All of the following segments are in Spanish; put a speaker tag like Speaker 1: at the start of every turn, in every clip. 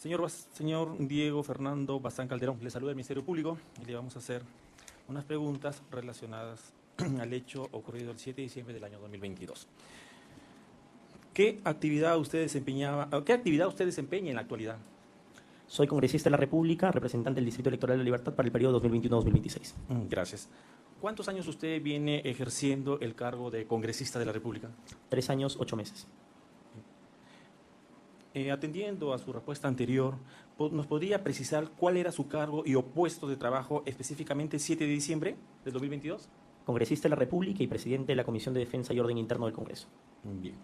Speaker 1: Señor Diego Fernando Bazán Calderón, le saluda el Ministerio Público y le vamos a hacer unas preguntas relacionadas al hecho ocurrido el 7 de diciembre del año 2022. ¿Qué actividad usted desempeña en la actualidad?
Speaker 2: Soy congresista de la República, representante del Distrito Electoral de la Libertad para el periodo 2021-2026.
Speaker 1: Gracias. ¿Cuántos años usted viene ejerciendo el cargo de congresista de la República?
Speaker 2: 3 años, 8 meses.
Speaker 1: Atendiendo a su respuesta anterior, ¿nos podría precisar cuál era su cargo y o puesto de trabajo específicamente el 7 de diciembre del 2022?
Speaker 2: Congresista de la República y presidente de la Comisión de Defensa y Orden Interno del Congreso.
Speaker 1: Bien.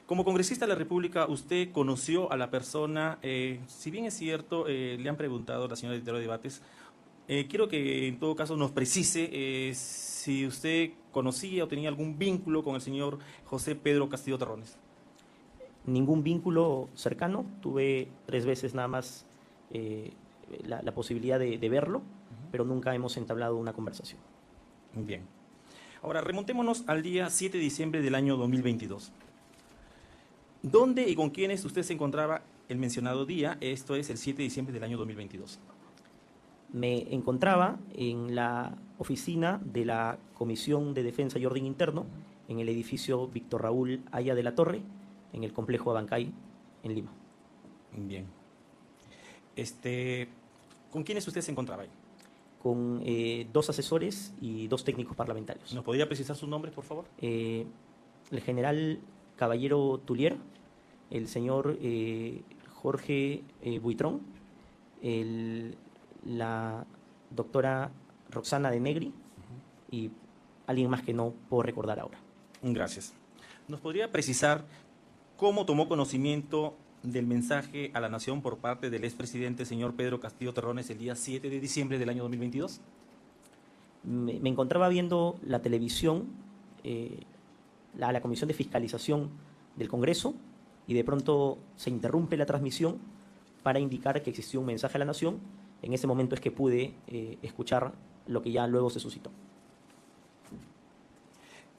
Speaker 1: Como congresista de la República, usted conoció a la persona, si bien es cierto, le han preguntado a la señora directora de debates, quiero que en todo caso nos precise si usted conocía o tenía algún vínculo con el señor José Pedro Castillo Terrones.
Speaker 2: Ningún vínculo cercano, tuve 3 veces nada más la posibilidad de verlo, pero nunca hemos entablado una conversación.
Speaker 1: Bien. Ahora, remontémonos al día 7 de diciembre del año 2022. ¿Dónde y con quiénes usted se encontraba el mencionado día? Esto es el 7 de diciembre del año 2022.
Speaker 2: Me encontraba en la oficina de la Comisión de Defensa y Orden Interno, en el edificio Víctor Raúl Haya de la Torre, en el complejo Abancay, en Lima.
Speaker 1: Bien. ¿Con quiénes usted se encontraba ahí?
Speaker 2: Con 2 asesores y 2 técnicos parlamentarios.
Speaker 1: ¿Nos podría precisar sus nombres, por favor?
Speaker 2: El general Caballero Tulier, el señor Jorge Buitrón, la doctora Roxana de Negri y alguien más que no puedo recordar ahora.
Speaker 1: Gracias. ¿Nos podría precisar cómo tomó conocimiento del mensaje a la Nación por parte del expresidente señor Pedro Castillo Terrones el día 7 de diciembre del año 2022?
Speaker 2: Me encontraba viendo la televisión, la Comisión de Fiscalización del Congreso, y de pronto se interrumpe la transmisión para indicar que existió un mensaje a la Nación. En ese momento es que pude escuchar lo que ya luego se suscitó.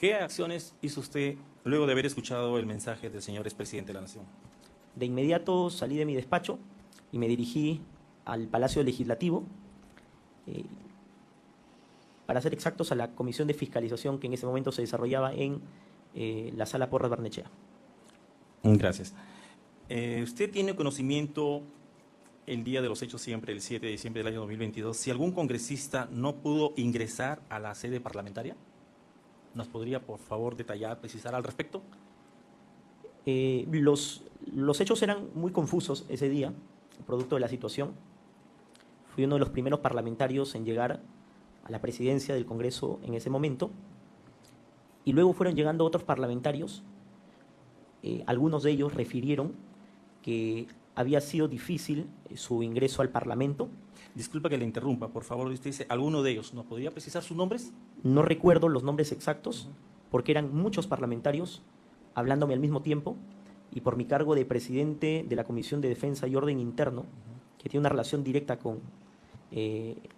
Speaker 1: ¿Qué acciones hizo usted luego de haber escuchado el mensaje del señor expresidente de la Nación?
Speaker 2: De inmediato salí de mi despacho y me dirigí al Palacio Legislativo, para ser exactos, a la Comisión de Fiscalización que en ese momento se desarrollaba en la Sala Porras Barnechea.
Speaker 1: Gracias. ¿Usted tiene conocimiento el día de los hechos siempre, el 7 de diciembre del año 2022, si algún congresista no pudo ingresar a la sede parlamentaria? ¿Nos podría, por favor, detallar, precisar al respecto?
Speaker 2: Los hechos eran muy confusos ese día, producto de la situación. Fui uno de los primeros parlamentarios en llegar a la presidencia del Congreso en ese momento, y luego fueron llegando otros parlamentarios. Algunos de ellos refirieron que había sido difícil su ingreso al Parlamento.
Speaker 1: Disculpa que le interrumpa, por favor, usted dice alguno de ellos. ¿Nos podría precisar sus nombres?
Speaker 2: No recuerdo los nombres exactos, porque eran muchos parlamentarios hablándome al mismo tiempo, y por mi cargo de presidente de la Comisión de Defensa y Orden Interno, que tiene una relación directa con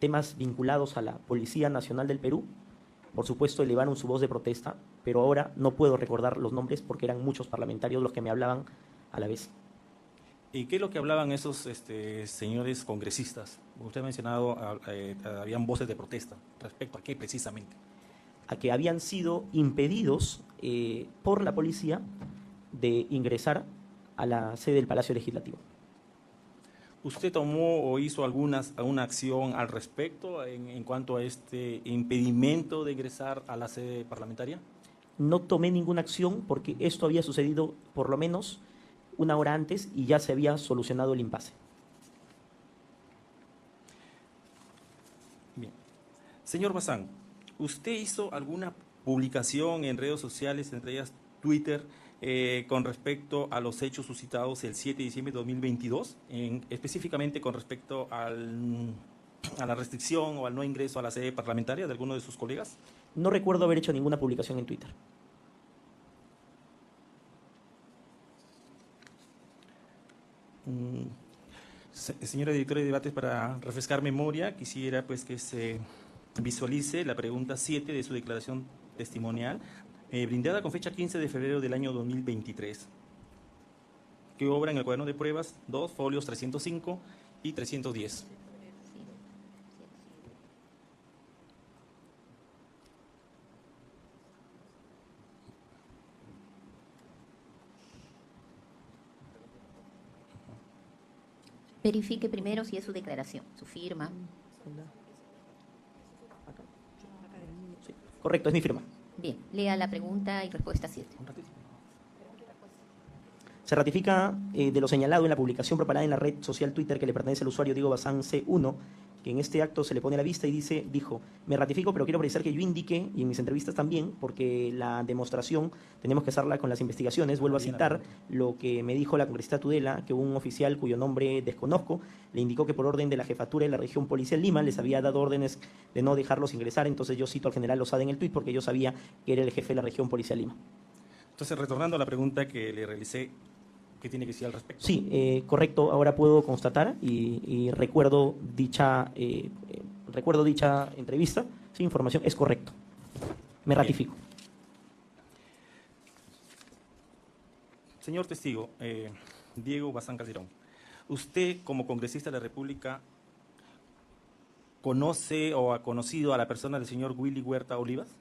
Speaker 2: temas vinculados a la Policía Nacional del Perú, por supuesto elevaron su voz de protesta, pero ahora no puedo recordar los nombres porque eran muchos parlamentarios los que me hablaban a la vez.
Speaker 1: ¿Y qué es lo que hablaban esos señores congresistas? Usted ha mencionado, habían voces de protesta. ¿Respecto a qué precisamente?
Speaker 2: A que habían sido impedidos por la policía de ingresar a la sede del Palacio Legislativo.
Speaker 1: ¿Usted tomó o hizo alguna acción al respecto en cuanto a este impedimento de ingresar a la sede parlamentaria?
Speaker 2: No tomé ninguna acción porque esto había sucedido por lo menos 1 hora antes y ya se había solucionado el impasse.
Speaker 1: Bien. Señor Bazán, ¿usted hizo alguna publicación en redes sociales, entre ellas Twitter, con respecto a los hechos suscitados el 7 de diciembre de 2022, específicamente con respecto a la restricción o al no ingreso a la sede parlamentaria de alguno de sus colegas?
Speaker 2: No recuerdo haber hecho ninguna publicación en Twitter.
Speaker 1: Señora directora de debates, para refrescar memoria, quisiera pues que se visualice la pregunta 7 de su declaración testimonial, brindada con fecha 15 de febrero del año 2023. que obra en el cuaderno de pruebas 2, folios 305 y 310.
Speaker 3: Verifique primero si es su declaración, su firma.
Speaker 2: Sí, correcto, es mi firma.
Speaker 3: Bien, lea la pregunta y respuesta 7.
Speaker 2: Se ratifica de lo señalado en la publicación propalada en la red social Twitter que le pertenece al usuario Diego Bazán C1, que en este acto se le pone a la vista y dijo, me ratifico, pero quiero precisar que yo indiqué, y en mis entrevistas también, porque la demostración tenemos que hacerla con las investigaciones, vuelvo a citar lo que me dijo la congresista Tudela, que un oficial cuyo nombre desconozco, le indicó que por orden de la jefatura de la región policial Lima les había dado órdenes de no dejarlos ingresar, entonces yo cito al general Lozada en el tuit porque yo sabía que era el jefe de la región policial Lima.
Speaker 1: Entonces, retornando a la pregunta que le realicé, ¿qué tiene que decir al respecto?
Speaker 2: Sí, correcto. Ahora puedo constatar y recuerdo dicha entrevista. Sí, información es correcto. Me ratifico.
Speaker 1: Señor testigo, Diego Bazán Calderón, ¿usted como congresista de la República conoce o ha conocido a la persona del señor Willy Huerta Olivas?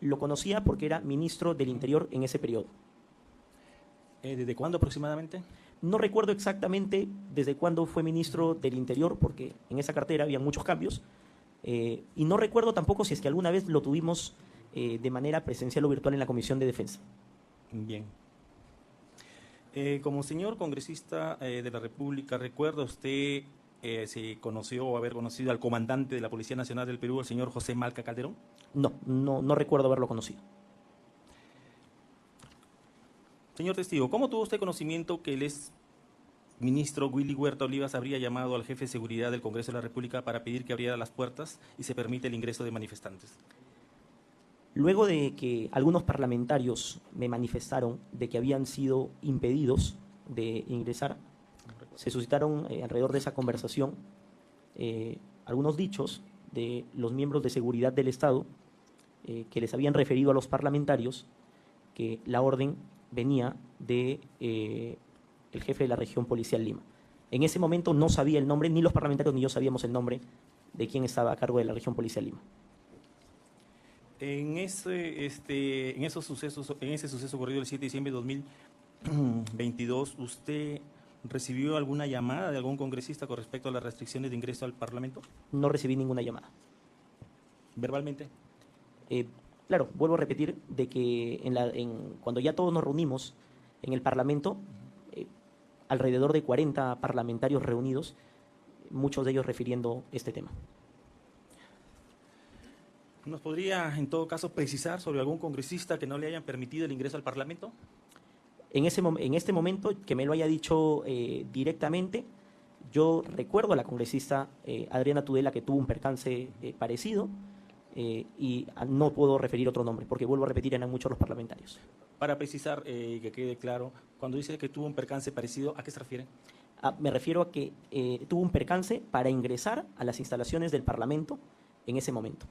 Speaker 2: Lo conocía porque era ministro del Interior en ese periodo.
Speaker 1: ¿Desde cuándo aproximadamente?
Speaker 2: No recuerdo exactamente desde cuándo fue ministro del Interior, porque en esa cartera había muchos cambios, y no recuerdo tampoco si es que alguna vez lo tuvimos de manera presencial o virtual en la Comisión de Defensa.
Speaker 1: Bien. Como señor congresista de la República, ¿recuerda usted si conoció o haber conocido al comandante de la Policía Nacional del Perú, el señor José Malca Calderón?
Speaker 2: No recuerdo haberlo conocido.
Speaker 1: Señor testigo, ¿cómo tuvo usted conocimiento que el exministro Willy Huerta Olivas habría llamado al jefe de seguridad del Congreso de la República para pedir que abriera las puertas y se permite el ingreso de manifestantes?
Speaker 2: Luego de que algunos parlamentarios me manifestaron de que habían sido impedidos de ingresar, se suscitaron alrededor de esa conversación algunos dichos de los miembros de seguridad del Estado que les habían referido a los parlamentarios que la orden venía de el jefe de la región policial Lima. En ese momento no sabía el nombre, ni los parlamentarios ni yo sabíamos el nombre de quién estaba a cargo de la región policial Lima.
Speaker 1: En ese suceso ocurrido el 7 de diciembre de 2022, ¿usted recibió alguna llamada de algún congresista con respecto a las restricciones de ingreso al Parlamento?
Speaker 2: No recibí ninguna llamada.
Speaker 1: ¿Verbalmente?
Speaker 2: Claro, vuelvo a repetir de que cuando ya todos nos reunimos en el Parlamento, alrededor de 40 parlamentarios reunidos, muchos de ellos refiriendo este tema.
Speaker 1: ¿Nos podría, en todo caso, precisar sobre algún congresista que no le hayan permitido el ingreso al Parlamento?
Speaker 2: En este momento, que me lo haya dicho directamente, yo recuerdo a la congresista Adriana Tudela que tuvo un percance parecido, y no puedo referir otro nombre, porque vuelvo a repetir, eran muchos los parlamentarios.
Speaker 1: Para precisar y que quede claro, cuando dice que tuvo un percance parecido, ¿a qué se refiere?
Speaker 2: Me refiero a que tuvo un percance para ingresar a las instalaciones del Parlamento en ese momento.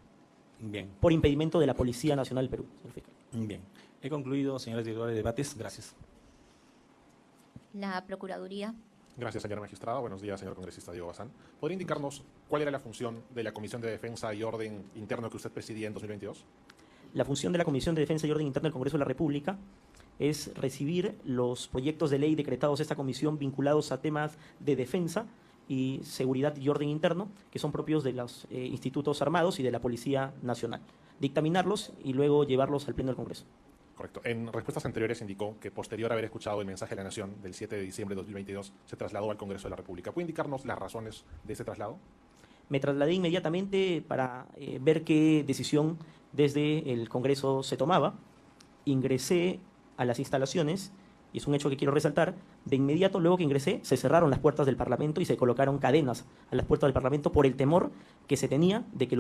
Speaker 1: Bien.
Speaker 2: Por impedimento de la Policía Nacional del Perú.
Speaker 1: Bien. He concluido, señores directores de debates. Gracias.
Speaker 3: La Procuraduría.
Speaker 4: Gracias, señora magistrada. Buenos días, señor congresista Diego Bazán. ¿Podría indicarnos cuál era la función de la Comisión de Defensa y Orden Interno que usted presidía en 2022?
Speaker 2: La función de la Comisión de Defensa y Orden Interno del Congreso de la República es recibir los proyectos de ley decretados de esta comisión vinculados a temas de defensa y seguridad y orden interno, que son propios de los institutos armados y de la Policía Nacional. Dictaminarlos y luego llevarlos al Pleno del Congreso.
Speaker 4: Correcto. En respuestas anteriores indicó que posterior a haber escuchado el mensaje de la Nación del 7 de diciembre de 2022 se trasladó al Congreso de la República. ¿Puede indicarnos las razones de ese traslado?
Speaker 2: Me trasladé inmediatamente para ver qué decisión desde el Congreso se tomaba. Ingresé a las instalaciones, y es un hecho que quiero resaltar, de inmediato luego que ingresé se cerraron las puertas del Parlamento y se colocaron cadenas a las puertas del Parlamento por el temor que se tenía de que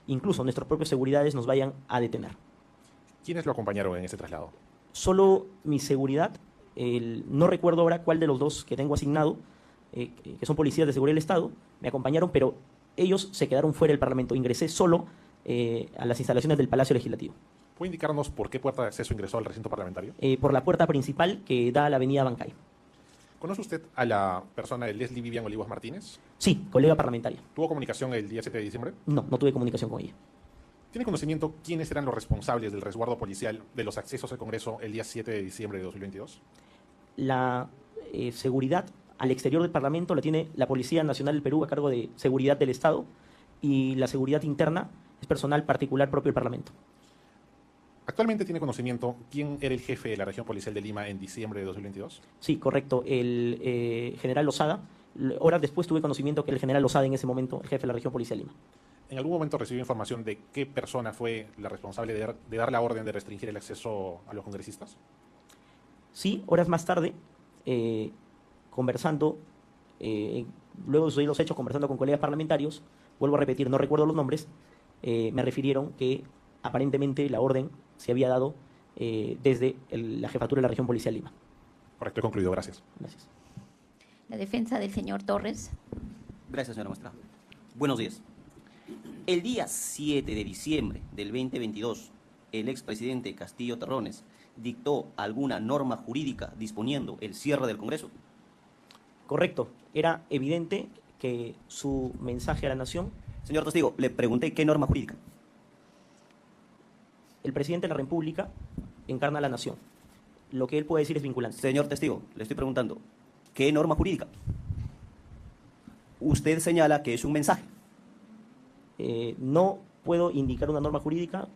Speaker 2: incluso nuestros propios seguridades nos vayan a detener.
Speaker 4: ¿Quiénes lo acompañaron en ese traslado?
Speaker 2: Solo mi seguridad, no recuerdo ahora cuál de los dos que tengo asignado, que son policías de seguridad del Estado, me acompañaron, pero ellos se quedaron fuera del Parlamento. Ingresé solo a las instalaciones del Palacio Legislativo.
Speaker 4: ¿Puede indicarnos por qué puerta de acceso ingresó al recinto parlamentario?
Speaker 2: Por la puerta principal que da a la avenida Bancay.
Speaker 4: ¿Conoce usted a la persona de Leslie Vivian Olivos Martínez?
Speaker 2: Sí, colega parlamentaria.
Speaker 4: ¿Tuvo comunicación el día 7 de diciembre?
Speaker 2: No, no tuve comunicación con ella.
Speaker 4: ¿Tiene conocimiento quiénes eran los responsables del resguardo policial de los accesos al Congreso el día 7 de diciembre de 2022?
Speaker 2: La seguridad al exterior del Parlamento la tiene la Policía Nacional del Perú a cargo de seguridad del Estado, y la seguridad interna es personal particular propio del Parlamento.
Speaker 4: ¿Actualmente tiene conocimiento quién era el jefe de la región policial de Lima en diciembre de 2022?
Speaker 2: Sí, correcto. El general Lozada. Horas después tuve conocimiento que el general Lozada en ese momento, el jefe de la región policial de Lima.
Speaker 4: ¿En algún momento recibió información de qué persona fue la responsable de dar la orden de restringir el acceso a los congresistas?
Speaker 2: Sí, horas más tarde, conversando, luego de suceder los hechos, conversando con colegas parlamentarios, vuelvo a repetir, no recuerdo los nombres, me refirieron que aparentemente la orden se había dado desde la jefatura de la región policial de Lima.
Speaker 4: Correcto, he concluido. Gracias.
Speaker 2: Gracias.
Speaker 3: La defensa del señor Torres.
Speaker 5: Gracias, señora magistrada. Buenos días. El día 7 de diciembre del 2022, el expresidente Castillo Terrones dictó alguna norma jurídica disponiendo el cierre del Congreso.
Speaker 2: Correcto. Era evidente que su mensaje a la nación,
Speaker 5: Señor testigo, le pregunté qué norma jurídica.
Speaker 2: el presidente de la República encarna a la nación. Lo que él puede decir es vinculante.
Speaker 5: Señor testigo, le estoy preguntando, ¿qué norma jurídica? Usted señala que es un mensaje.
Speaker 2: No puedo indicar una norma jurídica,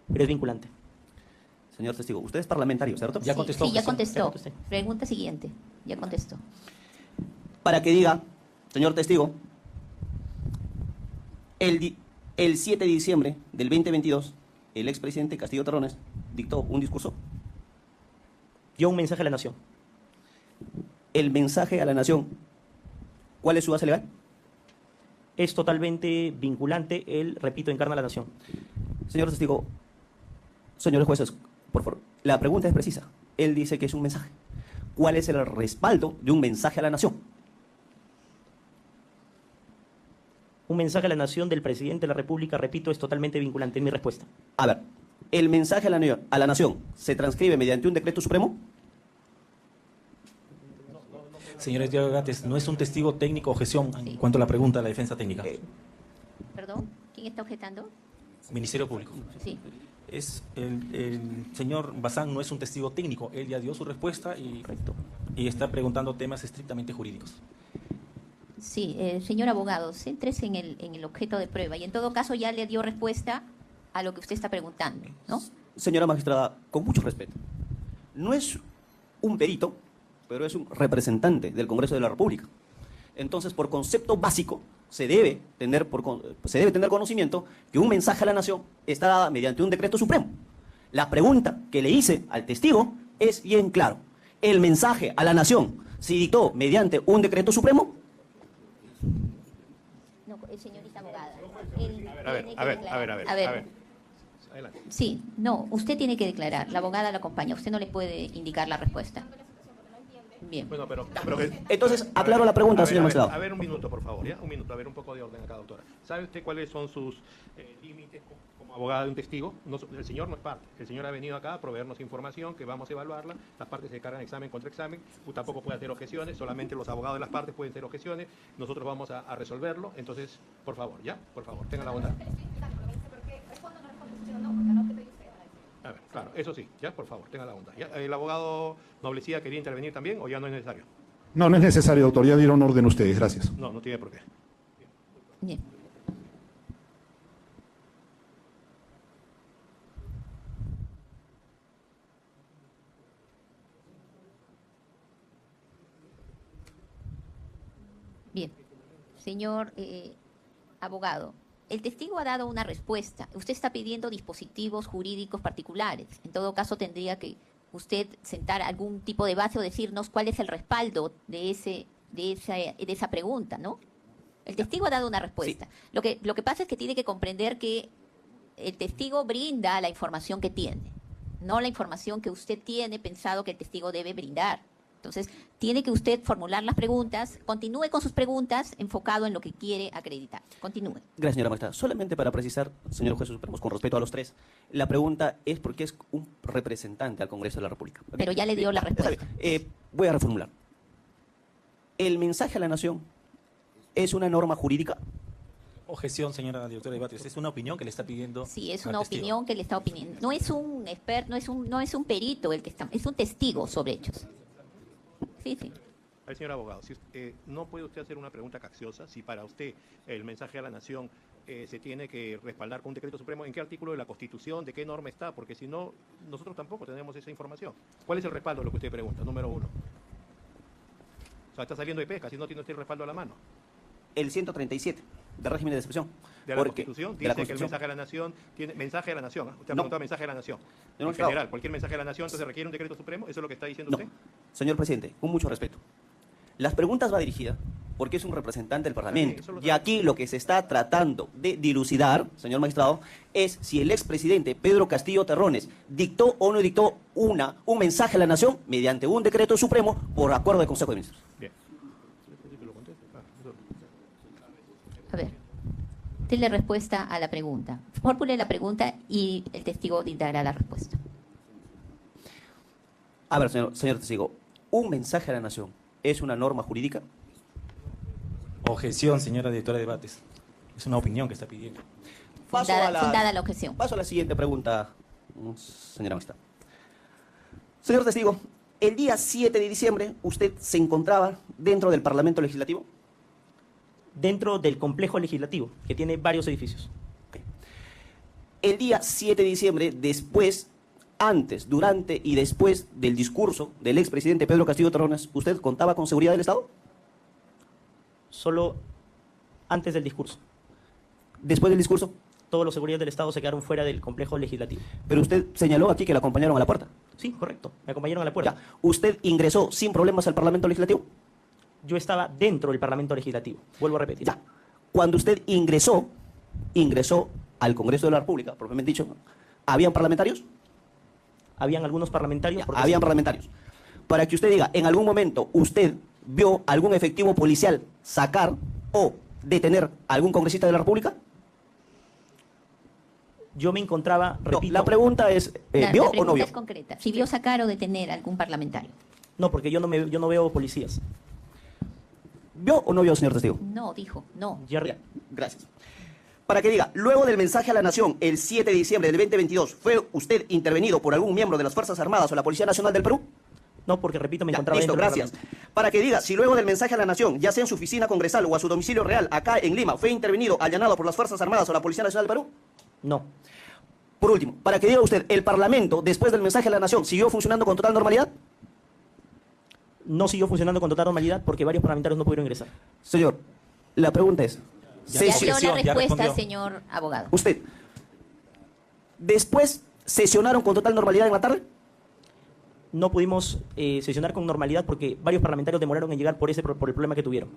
Speaker 2: pero es vinculante.
Speaker 5: Señor testigo, usted es parlamentario, ¿cierto?
Speaker 1: Ya contestó.
Speaker 3: Sí, ya
Speaker 1: Sí,
Speaker 3: contestó.
Speaker 2: ya contesté.
Speaker 3: Pregunta siguiente. Ya contestó.
Speaker 5: Para que diga, señor testigo, el 7 de diciembre del 2022, el expresidente Castillo Terrones dictó un discurso.
Speaker 2: Dio un mensaje a la nación.
Speaker 5: El mensaje a la nación, ¿cuál es su base legal?
Speaker 2: Es totalmente vinculante. Él, repito, encarna a la nación.
Speaker 5: Señor testigo, señores jueces, por favor, la pregunta es precisa. Él dice que es un mensaje. ¿Cuál es el respaldo de un mensaje a la nación?
Speaker 2: Un mensaje a la nación del presidente de la República, repito, es totalmente vinculante. Es mi respuesta.
Speaker 5: A ver, ¿el mensaje a la nación se transcribe mediante un decreto supremo?
Speaker 1: Señor Diego Gates, no es un testigo técnico objeción
Speaker 3: Sí.
Speaker 1: en cuanto a la pregunta de la defensa técnica.
Speaker 3: Perdón, ¿quién está objetando?
Speaker 1: Ministerio Público.
Speaker 3: Sí.
Speaker 1: El señor Bazán no es un testigo técnico. Él ya dio su respuesta
Speaker 2: Correcto.
Speaker 1: y está preguntando temas estrictamente jurídicos.
Speaker 3: Sí, señor abogado, céntrese en el objeto de prueba y en todo caso ya le dio respuesta a lo que usted está preguntando, ¿no?
Speaker 5: Señora magistrada, con mucho respeto, no es un perito, pero es un representante del Congreso de la República. Entonces, por concepto básico, se debe tener conocimiento que un mensaje a la nación está dado mediante un decreto supremo. La pregunta que le hice al testigo es bien claro. ¿El mensaje a la nación se dictó mediante un decreto supremo?
Speaker 3: No, señorita abogada. Él
Speaker 6: A ver,
Speaker 3: tiene que
Speaker 6: a ver,
Speaker 3: declarar.
Speaker 6: a ver. Adelante.
Speaker 3: Sí, no, usted tiene que declarar. La abogada la acompaña. Usted no le puede indicar la respuesta. Bien.
Speaker 6: Bueno, pero
Speaker 5: Entonces, aclaro la pregunta, señor magistrado.
Speaker 6: A ver, un minuto, por favor, ¿ya? Un minuto, a ver, un poco de orden acá, doctora. ¿Sabe usted cuáles son sus límites como abogada de un testigo? No, el señor no es parte. El señor ha venido acá a proveernos información que vamos a evaluarla. Las partes se cargan examen contra examen. Usted tampoco puede hacer objeciones. Solamente los abogados de las partes pueden hacer objeciones. Nosotros vamos a resolverlo. Entonces, por favor, ¿ya? Por favor, tenga la bondad. A ver, claro, eso sí, ya, por favor, tenga la bondad. ¿Ya? ¿El abogado Noblecía quería intervenir también o ya no es necesario?
Speaker 7: No, no es necesario, doctor. Ya dieron orden ustedes. Gracias.
Speaker 6: No, no tiene por qué.
Speaker 3: Bien. Bien. Señor abogado, el testigo ha dado una respuesta. Usted está pidiendo dispositivos jurídicos particulares. En todo caso, tendría que usted sentar algún tipo de base o decirnos cuál es el respaldo de esa pregunta, ¿no? El testigo ha dado una respuesta. Lo que pasa es que tiene que comprender que el testigo brinda la información que tiene, no la información que usted tiene pensado que el testigo debe brindar. Entonces, tiene que usted formular las preguntas, continúe con sus preguntas enfocado en lo que quiere acreditar. Continúe.
Speaker 5: Gracias, señora magistrada. Solamente para precisar, señor juez supremo, con respeto a los tres, la pregunta es por qué es un representante al Congreso de la República.
Speaker 3: Pero ya le dio la
Speaker 5: Está
Speaker 3: respuesta.
Speaker 5: bien. Voy a reformular. ¿El mensaje a la nación es una norma jurídica?
Speaker 1: Objeción, señora directora de debates. Es una opinión que le está pidiendo.
Speaker 3: Sí, es
Speaker 1: al
Speaker 3: una
Speaker 1: testigo.
Speaker 3: opinión que le está opiniendo. No es un experto, no es un perito el que está, es un testigo sobre hechos. Sí, sí.
Speaker 6: Al señor abogado, si, no puede usted hacer una pregunta capciosa. Si para usted el mensaje a la nación se tiene que respaldar con un decreto supremo, ¿en qué artículo de la Constitución, de qué norma está? Porque si no, nosotros tampoco tenemos esa información. ¿Cuál es el respaldo de lo que usted pregunta? Número uno. O sea, está saliendo de pesca, si no tiene usted el respaldo a la mano.
Speaker 5: El 137 del régimen de excepción.
Speaker 6: De la
Speaker 5: Porque-
Speaker 6: Constitución
Speaker 5: de la
Speaker 6: dice que el
Speaker 5: Constitución.
Speaker 6: mensaje a la nación tiene mensaje a la nación. ¿Ah? Usted ha
Speaker 5: No.
Speaker 6: preguntado mensaje a la nación.
Speaker 5: No,
Speaker 6: En
Speaker 5: claro.
Speaker 6: general, cualquier mensaje a la nación, entonces requiere un decreto supremo. ¿Eso es lo que está diciendo
Speaker 5: No,
Speaker 6: usted?
Speaker 5: señor presidente, con mucho respeto. Las preguntas va dirigida porque es un representante del Parlamento.
Speaker 6: eso lo
Speaker 5: Y
Speaker 6: sabemos.
Speaker 5: aquí lo que se está tratando de dilucidar, señor magistrado, es si el expresidente Pedro Castillo Terrones dictó o no dictó un mensaje a la nación mediante un decreto supremo por acuerdo del Consejo de Ministros.
Speaker 6: Bien.
Speaker 3: A ver, dile respuesta a la pregunta. Formule la pregunta y el testigo dará la respuesta.
Speaker 5: A ver, señor testigo, ¿un mensaje a la nación es una norma jurídica?
Speaker 1: Objeción, señora directora de debates. Es una opinión que está pidiendo.
Speaker 3: Fundada la objeción.
Speaker 5: Paso a la siguiente pregunta, señora magistrada. Señor testigo, el día 7 de diciembre usted se encontraba dentro del Parlamento Legislativo.
Speaker 2: Dentro del complejo legislativo, que tiene varios edificios.
Speaker 5: El día 7 de diciembre, después, antes, durante y después del discurso del expresidente Pedro Castillo Terrones, ¿usted contaba con seguridad del Estado?
Speaker 2: Solo antes del discurso.
Speaker 5: Después del discurso,
Speaker 2: Todos los seguridades del Estado se quedaron fuera del complejo legislativo.
Speaker 5: pero usted señaló aquí que la acompañaron a la puerta.
Speaker 2: Sí, correcto. Me acompañaron a la puerta.
Speaker 5: Ya. ¿Usted ingresó sin problemas al Parlamento Legislativo?
Speaker 2: Yo estaba dentro del Parlamento Legislativo. Vuelvo a repetir.
Speaker 5: Ya. Cuando usted ingresó al Congreso de la República, propiamente dicho, ¿habían parlamentarios?
Speaker 2: Habían algunos parlamentarios.
Speaker 5: Ya,
Speaker 2: porque
Speaker 5: habían
Speaker 2: sí.
Speaker 5: parlamentarios. Para que usted diga, en algún momento usted vio algún efectivo policial sacar o detener a algún congresista de la República.
Speaker 2: Yo me encontraba,
Speaker 5: No,
Speaker 2: repito.
Speaker 5: la pregunta es,
Speaker 3: La
Speaker 5: ¿vio o
Speaker 3: pregunta
Speaker 5: no vio?
Speaker 3: es concreta. Si vio sacar o detener a algún parlamentario.
Speaker 2: No, porque yo no veo policías.
Speaker 5: ¿Vio o no vio, señor testigo?
Speaker 3: No, dijo, no.
Speaker 2: Jerry,
Speaker 5: Ya, gracias. Para que diga, luego del mensaje a la nación, el 7 de diciembre del 2022, ¿fue usted intervenido por algún miembro de las Fuerzas Armadas o la Policía Nacional del Perú?
Speaker 2: no, porque repito, me
Speaker 5: Ya,
Speaker 2: encontraba
Speaker 5: listo,
Speaker 2: dentro del
Speaker 5: gracias.
Speaker 2: Parlamento.
Speaker 5: Para que diga, si luego del mensaje a la nación, ya sea en su oficina congresal o a su domicilio real, acá en Lima, fue intervenido, allanado por las Fuerzas Armadas o la Policía Nacional del Perú.
Speaker 2: No,
Speaker 5: Por último, para que diga usted, ¿el Parlamento, después del mensaje a la nación, siguió funcionando con total normalidad?
Speaker 2: no siguió funcionando con total normalidad porque varios parlamentarios no pudieron ingresar.
Speaker 5: Señor, la pregunta es,
Speaker 1: Ya
Speaker 3: Ya
Speaker 1: sesión,
Speaker 3: dio la
Speaker 1: ya
Speaker 3: respuesta,
Speaker 1: respondió.
Speaker 3: señor abogado.
Speaker 5: usted, después sesionaron con total normalidad en la tarde?
Speaker 2: No pudimos sesionar con normalidad porque varios parlamentarios demoraron en llegar por el problema que tuvieron.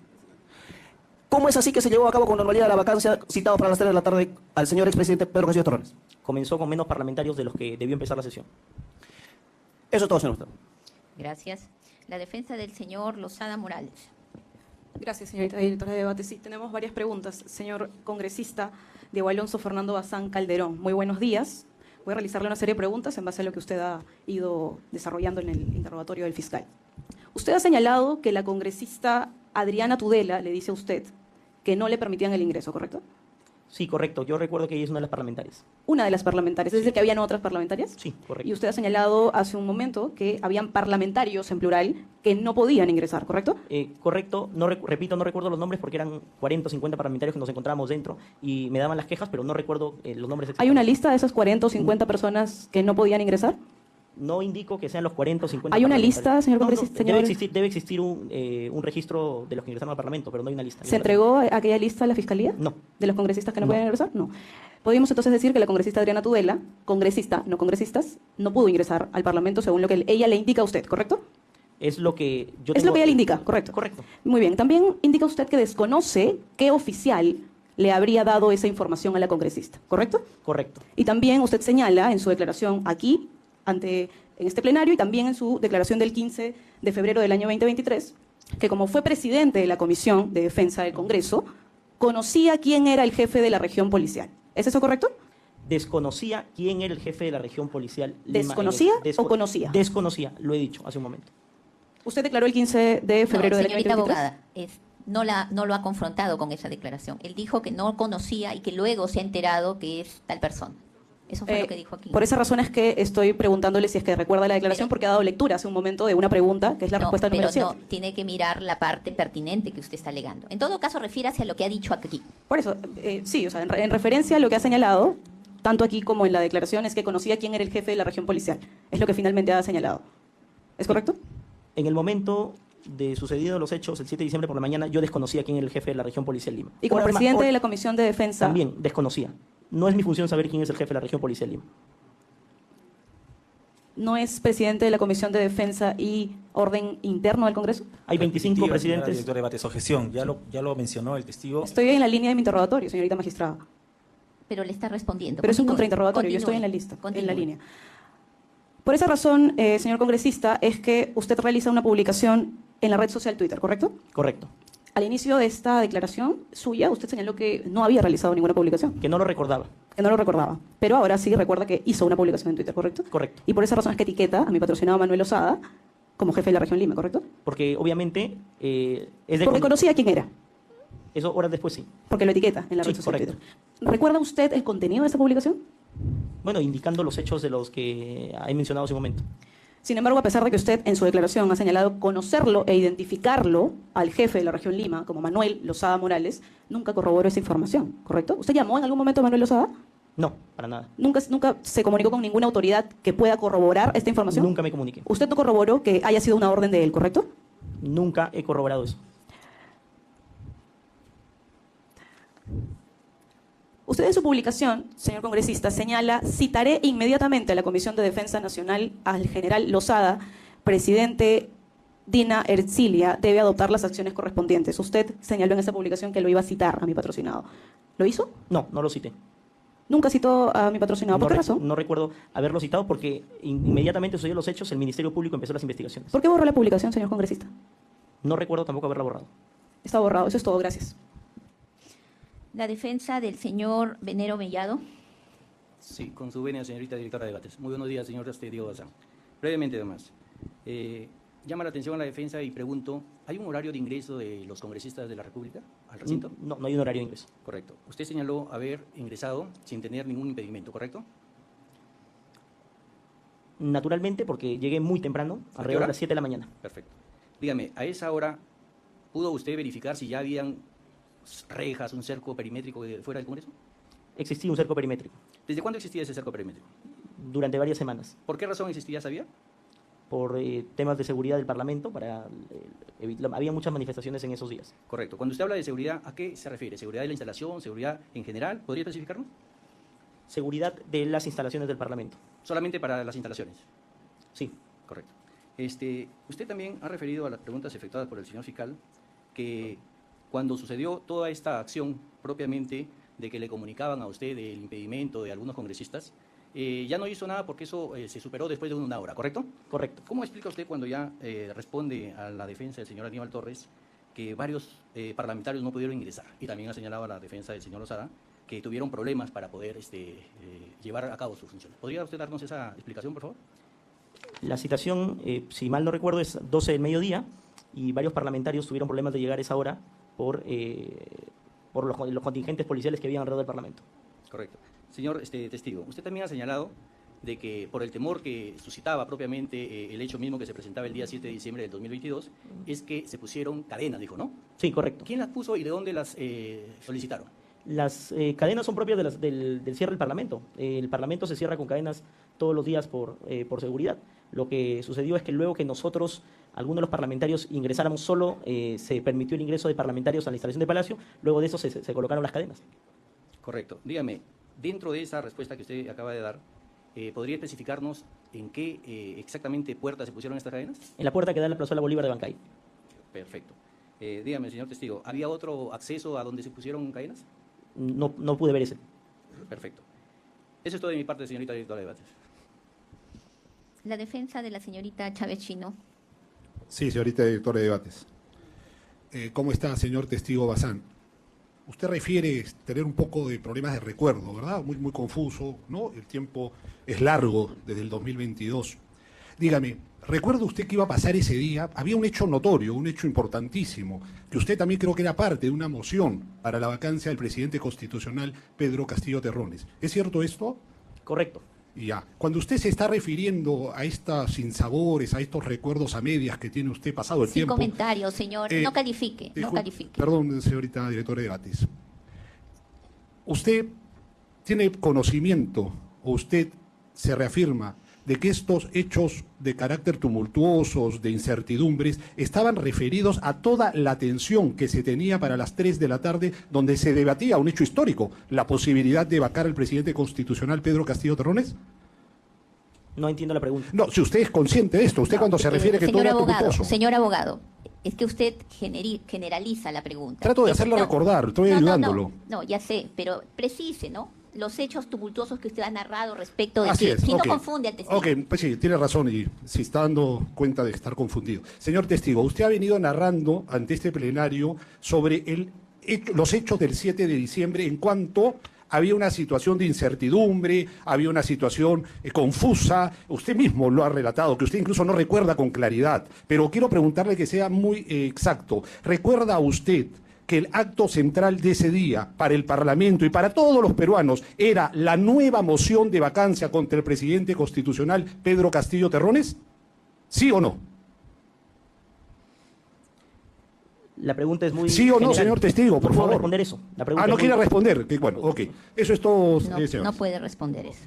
Speaker 5: ¿Cómo es así que se llevó a cabo con normalidad la vacancia citada para las 3 de la tarde al señor expresidente Pedro Castillo Terrones?
Speaker 2: Comenzó con menos parlamentarios de los que debió empezar la sesión.
Speaker 5: Eso es todo, señor magistrado.
Speaker 3: Gracias. La defensa del señor Lozada Morales.
Speaker 8: Gracias, señorita directora de debate. Sí, tenemos varias preguntas. Señor congresista Diego Alonso Fernando Bazán Calderón, muy buenos días. Voy a realizarle una serie de preguntas en base a lo que usted ha ido desarrollando en el interrogatorio del fiscal. Usted ha señalado que la congresista Adriana Tudela le dice a usted que no le permitían el ingreso, ¿correcto?
Speaker 2: Sí, correcto. Yo recuerdo que ella es una de las parlamentarias.
Speaker 8: Una de las parlamentarias, es decir, que habían otras parlamentarias.
Speaker 2: Sí, correcto.
Speaker 8: Y usted ha señalado hace un momento que habían parlamentarios, en plural, que no podían ingresar, ¿correcto?
Speaker 2: Correcto, no repito, no recuerdo los nombres porque eran 40 o 50 parlamentarios que nos encontrábamos dentro y me daban las quejas, pero no recuerdo los nombres exactos.
Speaker 8: ¿Hay una lista de esas 40 o 50 personas que no podían ingresar?
Speaker 2: No indico que sean los 40 o 50
Speaker 8: ¿Hay una
Speaker 2: parlamentarios.
Speaker 8: lista, señor
Speaker 2: No,
Speaker 8: congresista,
Speaker 2: debe
Speaker 8: señor?
Speaker 2: existir un registro de los que ingresaron al Parlamento, pero no hay una lista.
Speaker 8: ¿Se entregó aquella lista a la Fiscalía?
Speaker 2: No.
Speaker 8: ¿De los congresistas que no
Speaker 2: No.
Speaker 8: podían ingresar? No. Podemos entonces decir que la congresista Adriana Tudela, congresista, no congresistas, no pudo ingresar al Parlamento según lo que ella le indica a usted, ¿correcto?
Speaker 2: Es lo que yo
Speaker 8: Es
Speaker 2: tengo-
Speaker 8: lo que ella le indica, correcto.
Speaker 2: Correcto.
Speaker 8: Muy bien. También indica usted que desconoce qué oficial le habría dado esa información a la congresista, ¿correcto?
Speaker 2: Correcto.
Speaker 8: Y también usted señala en su declaración aquí, en este plenario, y también en su declaración del 15 de febrero del año 2023, que como fue presidente de la Comisión de Defensa del Congreso, conocía quién era el jefe de la región policial. ¿Es eso correcto?
Speaker 2: Desconocía quién era el jefe de la región policial. Lima en
Speaker 8: ¿Desconocía
Speaker 2: el-
Speaker 8: o conocía?
Speaker 2: Desconocía, lo he dicho hace un momento.
Speaker 8: Usted declaró el 15 de febrero del año
Speaker 3: señorita
Speaker 8: 2023.
Speaker 3: abogada, no lo ha confrontado con esa declaración. Él dijo que no conocía y que luego se ha enterado que es tal persona. Eso fue lo que dijo aquí.
Speaker 8: Por esa razón es que estoy preguntándole si es que recuerda la declaración, porque ha dado lectura hace un momento de una pregunta, que es la respuesta número 7.
Speaker 3: No, tiene que mirar la parte pertinente que usted está alegando. En todo caso, refiérase a lo que ha dicho aquí.
Speaker 8: Por eso, sí, o sea, en referencia a lo que ha señalado, tanto aquí como en la declaración, es que conocía quién era el jefe de la región policial. Es lo que finalmente ha señalado. ¿Es correcto?
Speaker 2: En el momento de sucedido los hechos, el 7 de diciembre por la mañana, yo desconocía quién era el jefe de la región policial Lima.
Speaker 8: Y como
Speaker 2: Horas más-
Speaker 8: presidente
Speaker 2: hor-
Speaker 8: de la Comisión de Defensa...
Speaker 2: También desconocía. No es mi función saber quién es el jefe de la región policial Lima.
Speaker 8: ¿No es presidente de la Comisión de Defensa y Orden Interno del Congreso?
Speaker 2: Hay 25
Speaker 1: Señora
Speaker 2: presidentes.
Speaker 1: directora de debate, su objeción, ya lo mencionó el testigo.
Speaker 8: Estoy en la línea de mi interrogatorio, señorita magistrada.
Speaker 3: Pero le está respondiendo.
Speaker 8: Pero es un
Speaker 3: Continúe,
Speaker 8: contrainterrogatorio, yo estoy en la
Speaker 3: continúe,
Speaker 8: lista, en
Speaker 3: continúe.
Speaker 8: la línea. Por esa razón, señor congresista, es que usted realiza una publicación en la red social Twitter, ¿correcto?
Speaker 2: Correcto.
Speaker 8: Al inicio de esta declaración suya, usted señaló que no había realizado ninguna publicación,
Speaker 2: Que no lo recordaba.
Speaker 8: que no lo recordaba. Pero ahora sí recuerda que hizo una publicación en Twitter, ¿correcto?
Speaker 2: Correcto.
Speaker 8: Y por esa razón es que etiqueta a mi patrocinado Manuel Lozada como jefe de la región Lima, ¿correcto?
Speaker 2: Porque obviamente es de...
Speaker 8: Porque conocía quién era,
Speaker 2: Eso horas después sí.
Speaker 8: porque lo etiqueta en la
Speaker 2: Sí,
Speaker 8: red social
Speaker 2: correcto.
Speaker 8: Twitter. ¿Recuerda usted el contenido de esta publicación?
Speaker 2: Bueno, indicando los hechos de los que he mencionado hace un momento.
Speaker 8: Sin embargo, a pesar de que usted en su declaración ha señalado conocerlo e identificarlo al jefe de la región Lima como Manuel Lozada Morales, nunca corroboró esa información, ¿correcto? ¿Usted llamó en algún momento a Manuel Lozada?
Speaker 2: No, para nada.
Speaker 8: ¿Nunca se comunicó con ninguna autoridad que pueda corroborar esta información?
Speaker 2: Nunca me comuniqué.
Speaker 8: ¿Usted no corroboró que haya sido una orden de él, correcto?
Speaker 2: Nunca he corroborado eso.
Speaker 8: Usted en su publicación, señor congresista, señala: citaré inmediatamente a la Comisión de Defensa Nacional al general Lozada, presidente Dina Ercilia, debe adoptar las acciones correspondientes. Usted señaló en esa publicación que lo iba a citar a mi patrocinado. ¿Lo hizo?
Speaker 2: No, no lo cité.
Speaker 8: ¿Nunca citó a mi patrocinado? ¿Por qué razón?
Speaker 2: No recuerdo haberlo citado porque inmediatamente sucedió los hechos, el Ministerio Público empezó las investigaciones.
Speaker 8: ¿Por qué borró la publicación, señor congresista?
Speaker 2: No recuerdo tampoco haberla borrado.
Speaker 8: Está borrado. Eso es todo. Gracias.
Speaker 3: La defensa del señor Venero Mellado.
Speaker 5: Sí, con su venia, señorita directora de debates. Muy buenos días, señor Diego Bazán. Brevemente, además. Llama la atención a la defensa y pregunto, ¿hay un horario de ingreso de los congresistas de la República al recinto?
Speaker 2: No, no hay un horario de ingreso.
Speaker 5: Correcto. Usted señaló haber ingresado sin tener ningún impedimento, ¿correcto?
Speaker 2: Naturalmente, porque llegué muy temprano,
Speaker 5: qué
Speaker 2: alrededor
Speaker 5: hora?
Speaker 2: de las 7 de la mañana.
Speaker 5: Perfecto. Dígame, ¿a esa hora pudo usted verificar si ya habían rejas, un cerco perimétrico fuera del Congreso?
Speaker 2: Existía un cerco perimétrico
Speaker 5: ¿Desde cuándo existía ese cerco perimétrico?
Speaker 2: durante varias semanas
Speaker 5: ¿Por qué razón existía, sabía?
Speaker 2: por temas de seguridad del Parlamento. Había muchas manifestaciones en esos días.
Speaker 5: Correcto. Cuando usted habla de seguridad, ¿a qué se refiere? ¿Seguridad de la instalación? ¿Seguridad en general? ¿Podría especificarnos?
Speaker 2: Seguridad de las instalaciones del Parlamento.
Speaker 5: Solamente para las instalaciones.
Speaker 2: Sí.
Speaker 5: Correcto. Usted también ha referido a las preguntas efectuadas por el señor fiscal que cuando sucedió toda esta acción propiamente de que le comunicaban a usted el impedimento de algunos congresistas, ya no hizo nada porque eso se superó después de una hora, ¿correcto?
Speaker 2: Correcto.
Speaker 5: ¿Cómo explica usted cuando ya responde a la defensa del señor Aníbal Torres que varios parlamentarios no pudieron ingresar? Y también ha señalado a la defensa del señor Lozada que tuvieron problemas para poder llevar a cabo sus funciones. ¿Podría usted darnos esa explicación, por favor?
Speaker 2: La citación, si mal no recuerdo, es 12 del mediodía y varios parlamentarios tuvieron problemas de llegar a esa hora por los contingentes policiales que habían alrededor del Parlamento.
Speaker 5: Correcto. Señor testigo, usted también ha señalado de que por el temor que suscitaba propiamente el hecho mismo que se presentaba el día 7 de diciembre del 2022, es que se pusieron cadenas, dijo, ¿no?
Speaker 2: Sí, correcto.
Speaker 5: ¿Quién las puso y de dónde las solicitaron?
Speaker 2: Las cadenas son propias del cierre del Parlamento. El Parlamento se cierra con cadenas todos los días por seguridad. Lo que sucedió es que luego que nosotros, algunos de los parlamentarios, ingresáramos solo, se permitió el ingreso de parlamentarios a la instalación de Palacio, luego de eso se colocaron las cadenas.
Speaker 5: Correcto. Dígame, dentro de esa respuesta que usted acaba de dar, ¿podría especificarnos en qué exactamente puertas se pusieron estas cadenas?
Speaker 2: En la puerta que da a la plazuela Bolívar de Bancay.
Speaker 5: Perfecto. Dígame, señor testigo, ¿había otro acceso a donde se pusieron cadenas?
Speaker 2: No pude ver ese.
Speaker 5: Perfecto. Eso es todo de mi parte, señorita directora de debates.
Speaker 3: La defensa de la señorita Chávez Chino.
Speaker 7: Sí, señorita directora de debates. ¿Cómo está, señor testigo Bazán? Usted refiere tener un poco de problemas de recuerdo, ¿verdad? Muy confuso, ¿no? El tiempo es largo desde el 2022. dígame, ¿recuerda usted que iba a pasar ese día? Había un hecho notorio, un hecho importantísimo, que usted también creo que era parte de una moción para la vacancia del presidente constitucional Pedro Castillo Terrones. ¿Es cierto esto?
Speaker 2: Correcto.
Speaker 7: Ya. Cuando usted se está refiriendo a estos sinsabores, a estos recuerdos a medias que tiene usted pasado el
Speaker 3: Sin
Speaker 7: tiempo...
Speaker 3: comentarios, señor. No califique, no califique.
Speaker 7: Perdón, señorita directora de debates. ¿Usted tiene conocimiento o usted se reafirma de que estos hechos de carácter tumultuosos, de incertidumbres, estaban referidos a toda la atención que se tenía para las 3 de la tarde, donde se debatía un hecho histórico, la posibilidad de vacar al presidente constitucional Pedro Castillo Terrones?
Speaker 2: No entiendo la pregunta.
Speaker 7: No, si usted es consciente de esto, usted cuando se refiere que todo era tumultuoso.
Speaker 3: Señor abogado, es que usted generaliza la pregunta.
Speaker 7: Trato de hacerlo recordar, estoy ayudándolo.
Speaker 3: No, ya sé, pero precise, ¿no? Los hechos tumultuosos que usted ha narrado respecto de
Speaker 7: Así
Speaker 3: que
Speaker 7: es,
Speaker 3: si
Speaker 7: ok.
Speaker 3: no confunde al testigo.
Speaker 7: Ok, pues sí, tiene razón y se está dando cuenta de estar confundido. Señor testigo, usted ha venido narrando ante este plenario sobre los hechos del 7 de diciembre en cuanto había una situación de incertidumbre, había una situación confusa. Usted mismo lo ha relatado, que usted incluso no recuerda con claridad. Pero quiero preguntarle que sea muy exacto. ¿Recuerda usted que el acto central de ese día para el Parlamento y para todos los peruanos era la nueva moción de vacancia contra el presidente constitucional Pedro Castillo Terrones? ¿Sí o no?
Speaker 2: La pregunta es muy
Speaker 7: ¿Sí o no,
Speaker 2: general.
Speaker 7: señor testigo, por
Speaker 2: No puedo
Speaker 7: favor?
Speaker 2: responder eso. La pregunta
Speaker 7: No
Speaker 2: es
Speaker 7: quiere
Speaker 2: muy-
Speaker 7: responder. Que, bueno, ok. Eso es todo, señor.
Speaker 3: No puede responder eso.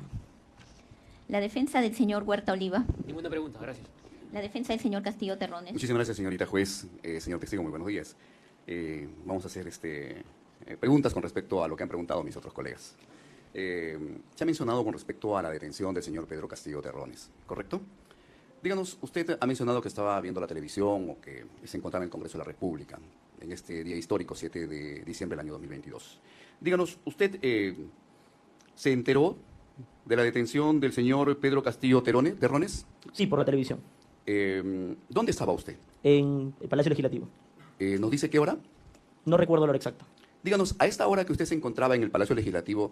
Speaker 3: La defensa del señor Huerta Oliva.
Speaker 9: Ninguna pregunta, gracias.
Speaker 3: La defensa del señor Castillo Terrones.
Speaker 10: Muchísimas gracias, señorita juez. Señor testigo, muy buenos días. Vamos a hacer preguntas con respecto a lo que han preguntado mis otros colegas. Se ha mencionado con respecto a la detención del señor Pedro Castillo Terrones, ¿correcto? Díganos, usted ha mencionado que estaba viendo la televisión o que se encontraba en el Congreso de la República en este día histórico, 7 de diciembre del año 2022. Díganos, ¿usted se enteró de la detención del señor Pedro Castillo Terrones?
Speaker 2: Sí, por la televisión.
Speaker 10: ¿Dónde estaba usted?
Speaker 2: En el Palacio Legislativo.
Speaker 10: ¿Nos dice qué hora?
Speaker 2: No recuerdo la hora exacta.
Speaker 10: Díganos, a esta hora que usted se encontraba en el Palacio Legislativo,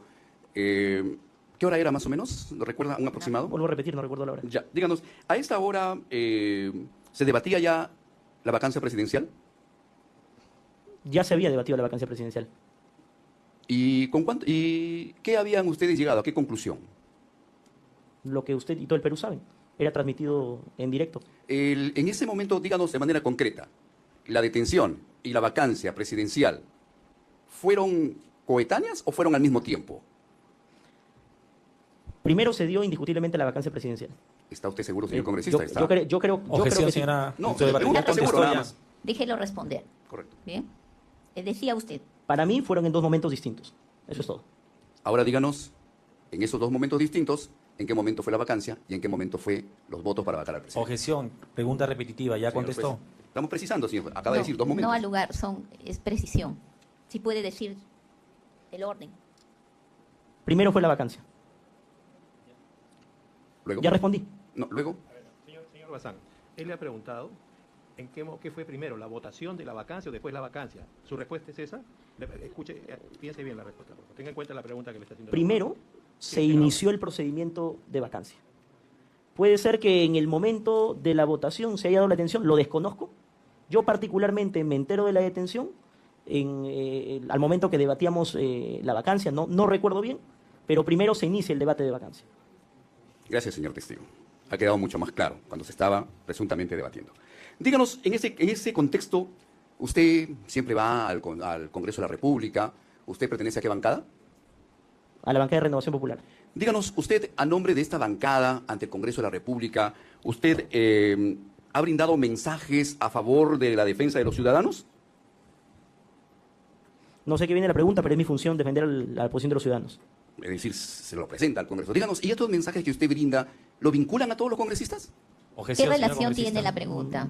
Speaker 10: ¿qué hora era más o menos? ¿No recuerda un aproximado?
Speaker 2: Vuelvo a repetir, no recuerdo la hora.
Speaker 10: Ya, díganos, ¿a esta hora se debatía ya la vacancia presidencial?
Speaker 2: Ya se había debatido la vacancia presidencial.
Speaker 10: ¿Y qué habían ustedes llegado? ¿A qué conclusión?
Speaker 2: Lo que usted y todo el Perú saben. Era transmitido en directo.
Speaker 10: En ese momento, díganos de manera concreta, ¿la detención y la vacancia presidencial fueron coetáneas o fueron al mismo tiempo?
Speaker 2: Primero se dio indiscutiblemente la vacancia presidencial.
Speaker 10: ¿Está usted seguro, señor congresista?
Speaker 2: Yo creo que sí.
Speaker 10: No, le pregunto, ¿está seguro nada más?
Speaker 3: Déjelo responder.
Speaker 10: Correcto.
Speaker 3: Bien. Decía usted.
Speaker 2: Para mí fueron en dos momentos distintos. Eso es todo.
Speaker 10: Ahora díganos, en esos dos momentos distintos, ¿en qué momento fue la vacancia y en qué momento fue los votos para vacar al presidente?
Speaker 1: Objeción, pregunta repetitiva, ya
Speaker 10: Señor
Speaker 1: contestó.
Speaker 10: juez, estamos precisando, señor. Acaba de decir dos momentos.
Speaker 3: No al lugar, es precisión. Si puede decir el orden.
Speaker 2: Primero fue la vacancia.
Speaker 10: Luego.
Speaker 2: Ya respondí.
Speaker 10: No, luego.
Speaker 6: Señor Bazán, él le ha preguntado qué fue primero, la votación de la vacancia o después la vacancia. ¿Su respuesta es esa? Escuche, piense bien la respuesta. Por favor. Tenga en cuenta la pregunta que le está haciendo.
Speaker 2: Primero se inició el procedimiento de vacancia. Puede ser que en el momento de la votación se haya dado la detención, lo desconozco. Yo particularmente me entero de la detención al momento que debatíamos la vacancia, no recuerdo bien, pero primero se inicia el debate de vacancia.
Speaker 10: Gracias, señor testigo. Ha quedado mucho más claro cuando se estaba presuntamente debatiendo. Díganos, en ese contexto, ¿usted siempre va al Congreso de la República? ¿Usted pertenece a qué bancada?
Speaker 2: A la bancada de Renovación Popular.
Speaker 10: Díganos, usted, a nombre de esta bancada ante el Congreso de la República, ¿usted ha brindado mensajes a favor de la defensa de los ciudadanos?
Speaker 2: No sé qué viene la pregunta, pero es mi función defender la posición de los ciudadanos.
Speaker 10: Es decir, se lo presenta al Congreso. Díganos, ¿y estos mensajes que usted brinda, lo vinculan a todos los congresistas?
Speaker 3: ¿Qué relación tiene la pregunta?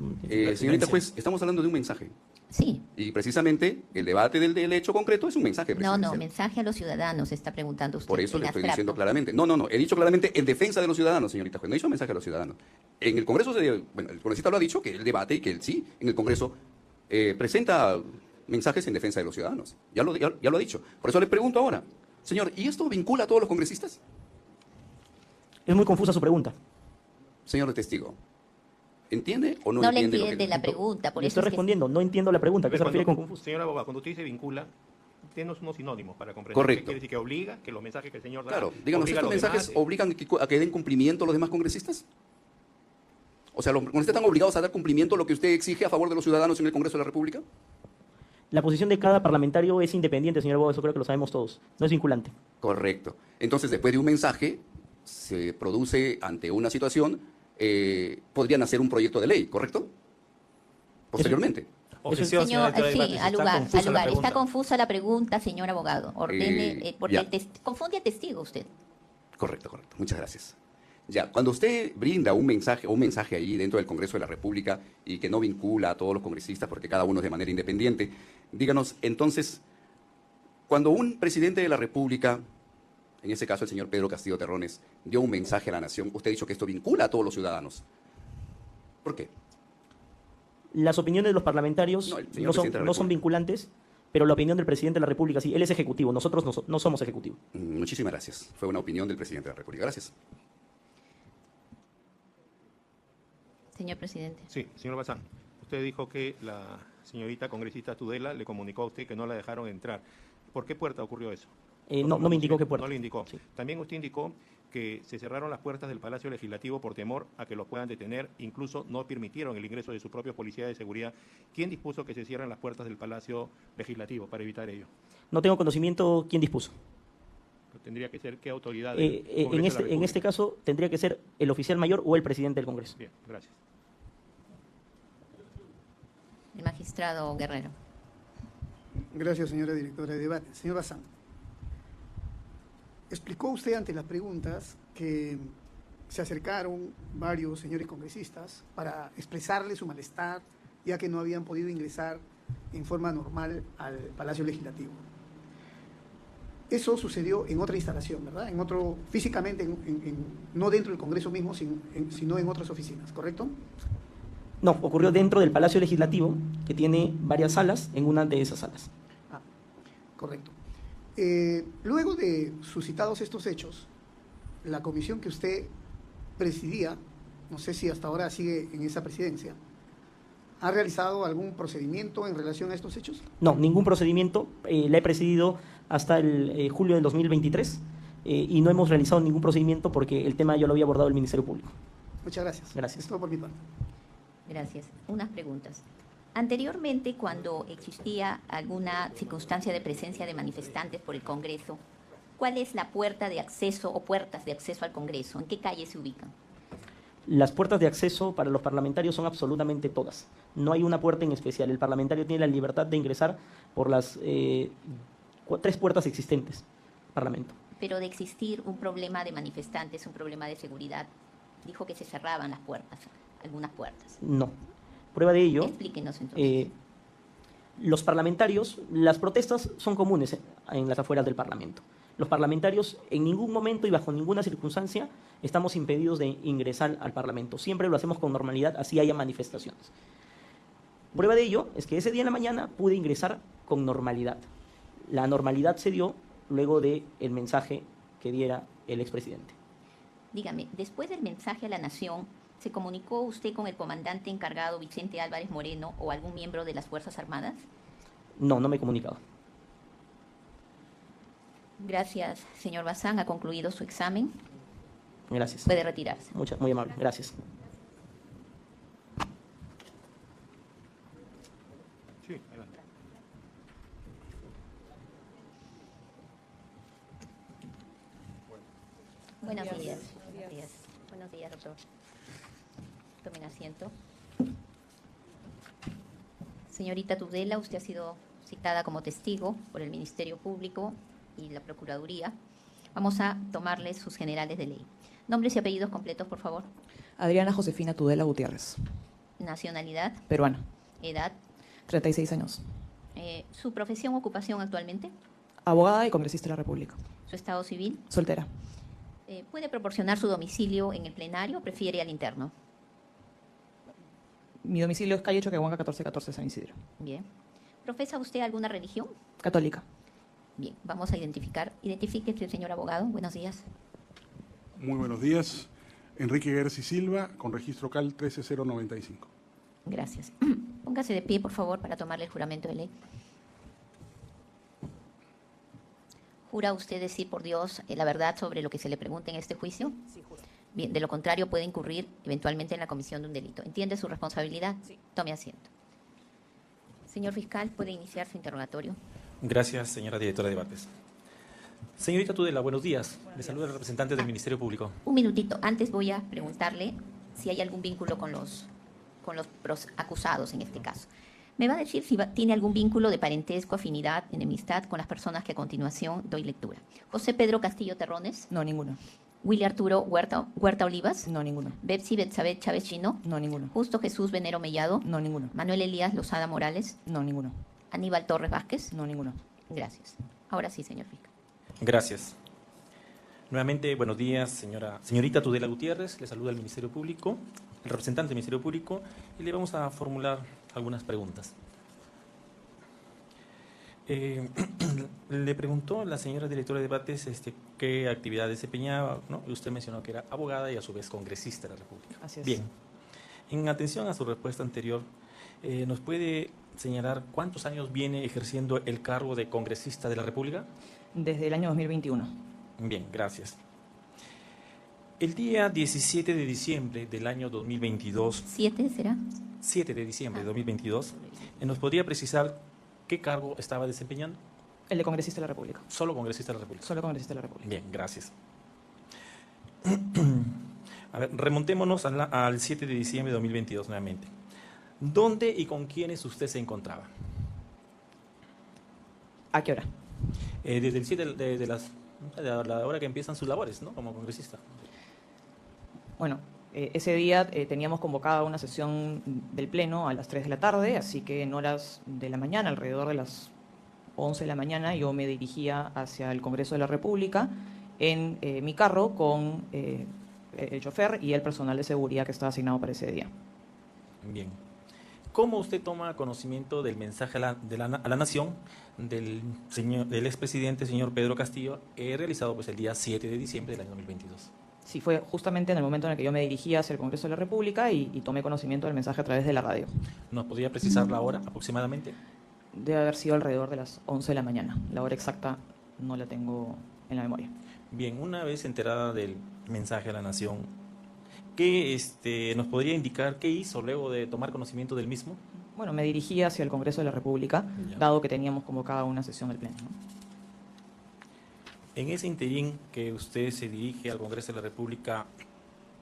Speaker 10: Señorita juez, estamos hablando de un mensaje.
Speaker 3: Sí.
Speaker 10: Y precisamente el debate del hecho concreto es un mensaje
Speaker 3: No,
Speaker 10: presidencial.
Speaker 3: mensaje a los ciudadanos, está preguntando usted.
Speaker 10: Por eso
Speaker 3: en
Speaker 10: le estoy
Speaker 3: abstracto.
Speaker 10: diciendo claramente. No, he dicho claramente en defensa de los ciudadanos, señorita juez. No he dicho mensaje a los ciudadanos. En el Congreso, el congresista lo ha dicho, que él debate y que él sí, en el Congreso, presenta mensajes en defensa de los ciudadanos. Ya lo ha dicho. Por eso le pregunto ahora, señor, ¿y esto vincula a todos los congresistas?
Speaker 2: Es muy confusa su pregunta.
Speaker 10: Señor testigo, ¿entiende o no,
Speaker 3: No le
Speaker 10: entiende
Speaker 3: entiende la pregunta, por
Speaker 2: Le
Speaker 3: eso
Speaker 2: estoy
Speaker 3: es que-
Speaker 2: respondiendo, no entiendo la pregunta. ¿A qué se refiere con confuso?
Speaker 6: Señor abogado, cuando usted se vincula, denos unos sinónimos para comprender.
Speaker 10: Correcto.
Speaker 6: ¿Qué quiere decir? ¿Que obliga? ¿Que los mensajes que el señor da?
Speaker 10: Claro, díganos,
Speaker 6: obliga a
Speaker 10: ¿estos
Speaker 6: los
Speaker 10: mensajes
Speaker 6: demás?
Speaker 10: obligan a que den cumplimiento los demás congresistas? O sea, ¿los congresistas están obligados a dar cumplimiento a lo que usted exige a favor de los ciudadanos en el Congreso de la República?
Speaker 2: La posición de cada parlamentario es independiente, señor abogado, eso creo que lo sabemos todos. No es vinculante.
Speaker 10: Correcto. Entonces, después de un mensaje, se produce ante una situación, podrían hacer un proyecto de ley, ¿correcto? Posteriormente.
Speaker 1: Objeción,
Speaker 3: Señor,
Speaker 1: señora
Speaker 3: sí,
Speaker 1: Debates,
Speaker 3: al
Speaker 1: está
Speaker 3: lugar,
Speaker 1: confusa
Speaker 3: al
Speaker 1: la
Speaker 3: lugar. Está
Speaker 1: pregunta.
Speaker 3: confusa la pregunta, señor abogado. Ordene, porque
Speaker 10: ya.
Speaker 3: confunde al testigo usted.
Speaker 10: Correcto, correcto. Muchas gracias. Ya, cuando usted brinda un mensaje ahí dentro del Congreso de la República y que no vincula a todos los congresistas porque cada uno es de manera independiente, díganos, entonces, cuando un presidente de la República, en ese caso el señor Pedro Castillo Terrones, dio un mensaje a la nación, usted ha dicho que esto vincula a todos los ciudadanos. ¿Por qué?
Speaker 2: Las opiniones de los parlamentarios
Speaker 10: No, el señor
Speaker 2: no son,
Speaker 10: presidente de la
Speaker 2: no son
Speaker 10: República.
Speaker 2: vinculantes, pero la opinión del presidente de la República sí. Él es ejecutivo, nosotros no somos ejecutivo.
Speaker 10: Muchísimas gracias. Fue una opinión del presidente de la República. Gracias.
Speaker 3: Señor presidente.
Speaker 6: Sí, señor Bazán. Usted dijo que la señorita congresista Tudela le comunicó a usted que no la dejaron entrar. ¿Por qué puerta ocurrió eso?
Speaker 2: No me indicó qué puerta.
Speaker 6: No le indicó.
Speaker 2: Sí.
Speaker 6: También usted indicó que se cerraron las puertas del Palacio Legislativo por temor a que los puedan detener, incluso no permitieron el ingreso de sus propios policías de seguridad. ¿Quién dispuso que se cierren las puertas del Palacio Legislativo para evitar ello?
Speaker 2: No tengo conocimiento quién dispuso.
Speaker 6: Tendría que ser qué autoridad del Congreso de la
Speaker 2: En
Speaker 6: República.
Speaker 2: este caso tendría que ser el oficial mayor o el presidente del Congreso.
Speaker 6: Bien, gracias.
Speaker 3: El magistrado Guerrero.
Speaker 9: Gracias, señora directora de debate. Señor Bazán, explicó usted ante las preguntas que se acercaron varios señores congresistas para expresarle su malestar, ya que no habían podido ingresar en forma normal al Palacio Legislativo. Eso sucedió en otra instalación, ¿verdad? En otro, físicamente, no dentro del Congreso mismo, sino en otras oficinas, ¿correcto?
Speaker 2: No, ocurrió dentro del Palacio Legislativo, que tiene varias salas, en una de esas salas.
Speaker 9: Ah, correcto. Luego de suscitados estos hechos, la comisión que usted presidía, no sé si hasta ahora sigue en esa presidencia, ¿ha realizado algún procedimiento en relación a estos hechos?
Speaker 2: No, ningún procedimiento. La he presidido hasta el julio del 2023 y no hemos realizado ningún procedimiento porque el tema yo lo había abordado el Ministerio Público.
Speaker 9: Muchas gracias.
Speaker 2: Gracias.
Speaker 9: Es todo por mi parte.
Speaker 3: Gracias. Unas preguntas. Anteriormente, cuando existía alguna circunstancia de presencia de manifestantes por el Congreso, ¿cuál es la puerta de acceso o puertas de acceso al Congreso? ¿En qué calle se ubican?
Speaker 2: Las puertas de acceso para los parlamentarios son absolutamente todas. No hay una puerta en especial. El parlamentario tiene la libertad de ingresar por las 3 puertas existentes al Parlamento.
Speaker 3: Pero de existir un problema de manifestantes, un problema de seguridad, dijo que se cerraban las puertas, algunas puertas.
Speaker 2: No. Prueba de ello,
Speaker 3: Explíquenos entonces.
Speaker 2: los parlamentarios, las protestas son comunes en las afueras del Parlamento. Los parlamentarios en ningún momento y bajo ninguna circunstancia estamos impedidos de ingresar al Parlamento. Siempre lo hacemos con normalidad, así haya manifestaciones. Prueba de ello es que ese día en la mañana pude ingresar con normalidad. La normalidad se dio luego del mensaje que diera el expresidente.
Speaker 3: Dígame, después del mensaje a la Nación, ¿se comunicó usted con el comandante encargado Vicente Álvarez Moreno o algún miembro de las Fuerzas Armadas?
Speaker 2: No, no me he comunicado.
Speaker 3: Gracias, señor Bazán. Ha concluido su examen.
Speaker 2: Gracias.
Speaker 3: Puede retirarse.
Speaker 2: Muy amable. Gracias.
Speaker 6: Sí, adelante.
Speaker 3: Buenos días. Buenos días. Buenos días, doctor. Tomen asiento. Señorita Tudela, usted ha sido citada como testigo por el Ministerio Público y la Procuraduría. Vamos a tomarle sus generales de ley. Nombres y apellidos completos, por favor.
Speaker 11: Adriana Josefina Tudela Gutiérrez,
Speaker 3: Nacionalidad,
Speaker 11: peruana,
Speaker 3: edad,
Speaker 11: 36 años,
Speaker 3: su profesión o ocupación actualmente,
Speaker 11: abogada y congresista de la República,
Speaker 3: su estado civil.
Speaker 11: soltera.
Speaker 3: ¿Puede proporcionar su domicilio en el plenario o prefiere al interno?
Speaker 11: Mi domicilio es calle Choquehuanca 1414, San Isidro.
Speaker 3: Bien. ¿Profesa usted alguna religión?
Speaker 11: Católica.
Speaker 3: Bien, vamos a identificar. Identifíquese, señor abogado. Buenos días.
Speaker 12: Muy buenos días. Enrique Gersi Silva, con registro CAL 13095.
Speaker 3: Gracias. Póngase de pie, por favor, para tomarle el juramento de ley. ¿Jura usted decir por Dios la verdad sobre lo que se le pregunte en este juicio?
Speaker 11: Sí, juro.
Speaker 3: Bien, de lo contrario puede incurrir eventualmente en la comisión de un delito. ¿Entiende su responsabilidad?
Speaker 11: Sí.
Speaker 3: Tome asiento. Señor fiscal, puede iniciar su interrogatorio.
Speaker 1: Gracias, señora directora de debates. Señorita Tudela, buenos días. Le saluda el representante del Ministerio Público.
Speaker 3: Un minutito. Antes voy a preguntarle si hay algún vínculo con los acusados en este caso. ¿Me va a decir si tiene algún vínculo de parentesco, afinidad, enemistad con las personas que a continuación doy lectura? José Pedro Castillo Terrones.
Speaker 11: No, ninguno.
Speaker 3: Willy Arturo Huerta Olivas.
Speaker 11: No, ninguno.
Speaker 3: Betsy Betsabé Chávez Chino.
Speaker 11: No, ninguno.
Speaker 3: Justo Jesús Venero Mellado.
Speaker 11: No, ninguno.
Speaker 3: Manuel Elías Lozada Morales.
Speaker 11: No, ninguno.
Speaker 3: Aníbal Torres Vázquez.
Speaker 11: No, ninguno.
Speaker 3: Gracias. Ahora sí, señor fiscal.
Speaker 1: Gracias. Nuevamente, buenos días, señorita Tudela Gutiérrez. Le saluda el Ministerio Público, el representante del Ministerio Público, y le vamos a formular algunas preguntas. Le preguntó la señora directora de debates qué actividad desempeñaba, ¿no? Y usted mencionó que era abogada y a su vez congresista de la República.
Speaker 11: Así es.
Speaker 1: Bien. En atención a su respuesta anterior, ¿nos puede señalar cuántos años viene ejerciendo el cargo de congresista de la República?
Speaker 11: Desde el año 2021.
Speaker 1: Bien, gracias. El día 17 de diciembre del año 2022...
Speaker 3: ¿7 será?
Speaker 1: 7 de diciembre de 2022, ¿nos podría precisar qué cargo estaba desempeñando?
Speaker 11: El de congresista de la República.
Speaker 1: Solo congresista de la República.
Speaker 11: Solo congresista de la República.
Speaker 1: Bien, gracias. A ver, remontémonos al 7 de diciembre de 2022 nuevamente. ¿Dónde y con quiénes usted se encontraba?
Speaker 11: ¿A qué hora?
Speaker 1: Desde el 7 de la hora que empiezan sus labores, ¿no? Como congresista.
Speaker 11: Bueno, ese día teníamos convocada una sesión del Pleno a las 3 de la tarde, así que en horas de la mañana, alrededor de las 11 de la mañana, yo me dirigía hacia el Congreso de la República en mi carro con el chofer y el personal de seguridad que estaba asignado para ese día.
Speaker 1: Bien. ¿Cómo usted toma conocimiento del mensaje a la nación del expresidente, señor Pedro Castillo, realizado pues el día 7 de diciembre del año 2022?
Speaker 11: Sí, fue justamente en el momento en el que yo me dirigía hacia el Congreso de la República y tomé conocimiento del mensaje a través de la radio.
Speaker 1: ¿Nos podría precisar la hora aproximadamente?
Speaker 11: Debe haber sido alrededor de las 11 de la mañana. La hora exacta no la tengo en la memoria.
Speaker 1: Bien, una vez enterada del mensaje a la nación, ¿qué nos podría indicar qué hizo luego de tomar conocimiento del mismo?
Speaker 11: Bueno, me dirigí hacia el Congreso de la República, dado que teníamos convocada una sesión del Pleno, ¿no?
Speaker 1: En ese interín que usted se dirige al Congreso de la República,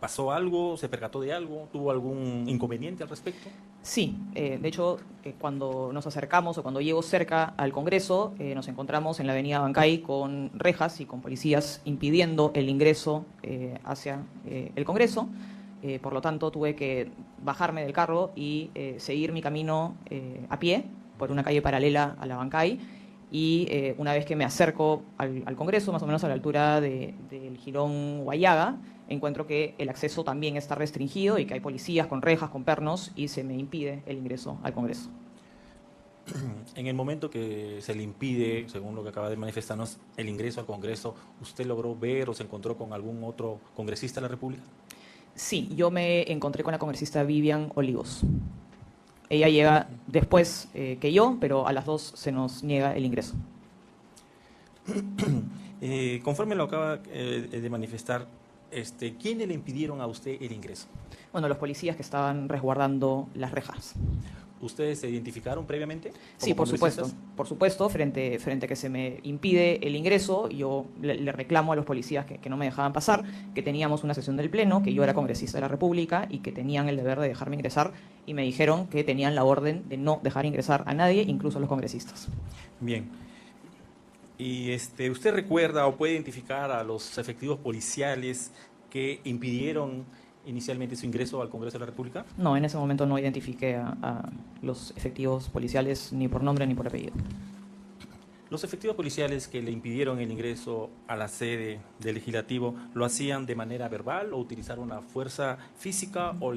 Speaker 1: ¿pasó algo? ¿Se percató de algo? ¿Tuvo algún inconveniente al respecto?
Speaker 11: Sí, de hecho, cuando nos acercamos o cuando llego cerca al Congreso, nos encontramos en la avenida Bancay con rejas y con policías impidiendo el ingreso hacia el Congreso. Por lo tanto, tuve que bajarme del carro y seguir mi camino a pie por una calle paralela a la Bancay. Y una vez que me acerco al Congreso, más o menos a la altura del Jirón Guayaga, encuentro que el acceso también está restringido y que hay policías con rejas, con pernos, y se me impide el ingreso al Congreso.
Speaker 1: En el momento que se le impide, según lo que acaba de manifestarnos, el ingreso al Congreso, ¿usted logró ver o se encontró con algún otro congresista de la República?
Speaker 11: Sí, yo me encontré con la congresista Vivian Olivos. Ella llega después que yo, pero a las 2 se nos niega el ingreso.
Speaker 1: Conforme lo acaba de manifestar, ¿quiénes le impidieron a usted el ingreso?
Speaker 11: Bueno, los policías que estaban resguardando las rejas.
Speaker 1: ¿Ustedes se identificaron previamente?
Speaker 11: Sí, por supuesto. Por supuesto, frente a que se me impide el ingreso, yo le reclamo a los policías que no me dejaban pasar, que teníamos una sesión del Pleno, que yo era congresista de la República y que tenían el deber de dejarme ingresar, y me dijeron que tenían la orden de no dejar ingresar a nadie, incluso a los congresistas.
Speaker 1: Bien. ¿Y usted recuerda o puede identificar a los efectivos policiales que impidieron inicialmente su ingreso al Congreso de la República?
Speaker 11: No, en ese momento no identifiqué a los efectivos policiales ni por nombre ni por apellido.
Speaker 1: ¿Los efectivos policiales que le impidieron el ingreso a la sede del Legislativo lo hacían de manera verbal o utilizaron la fuerza física o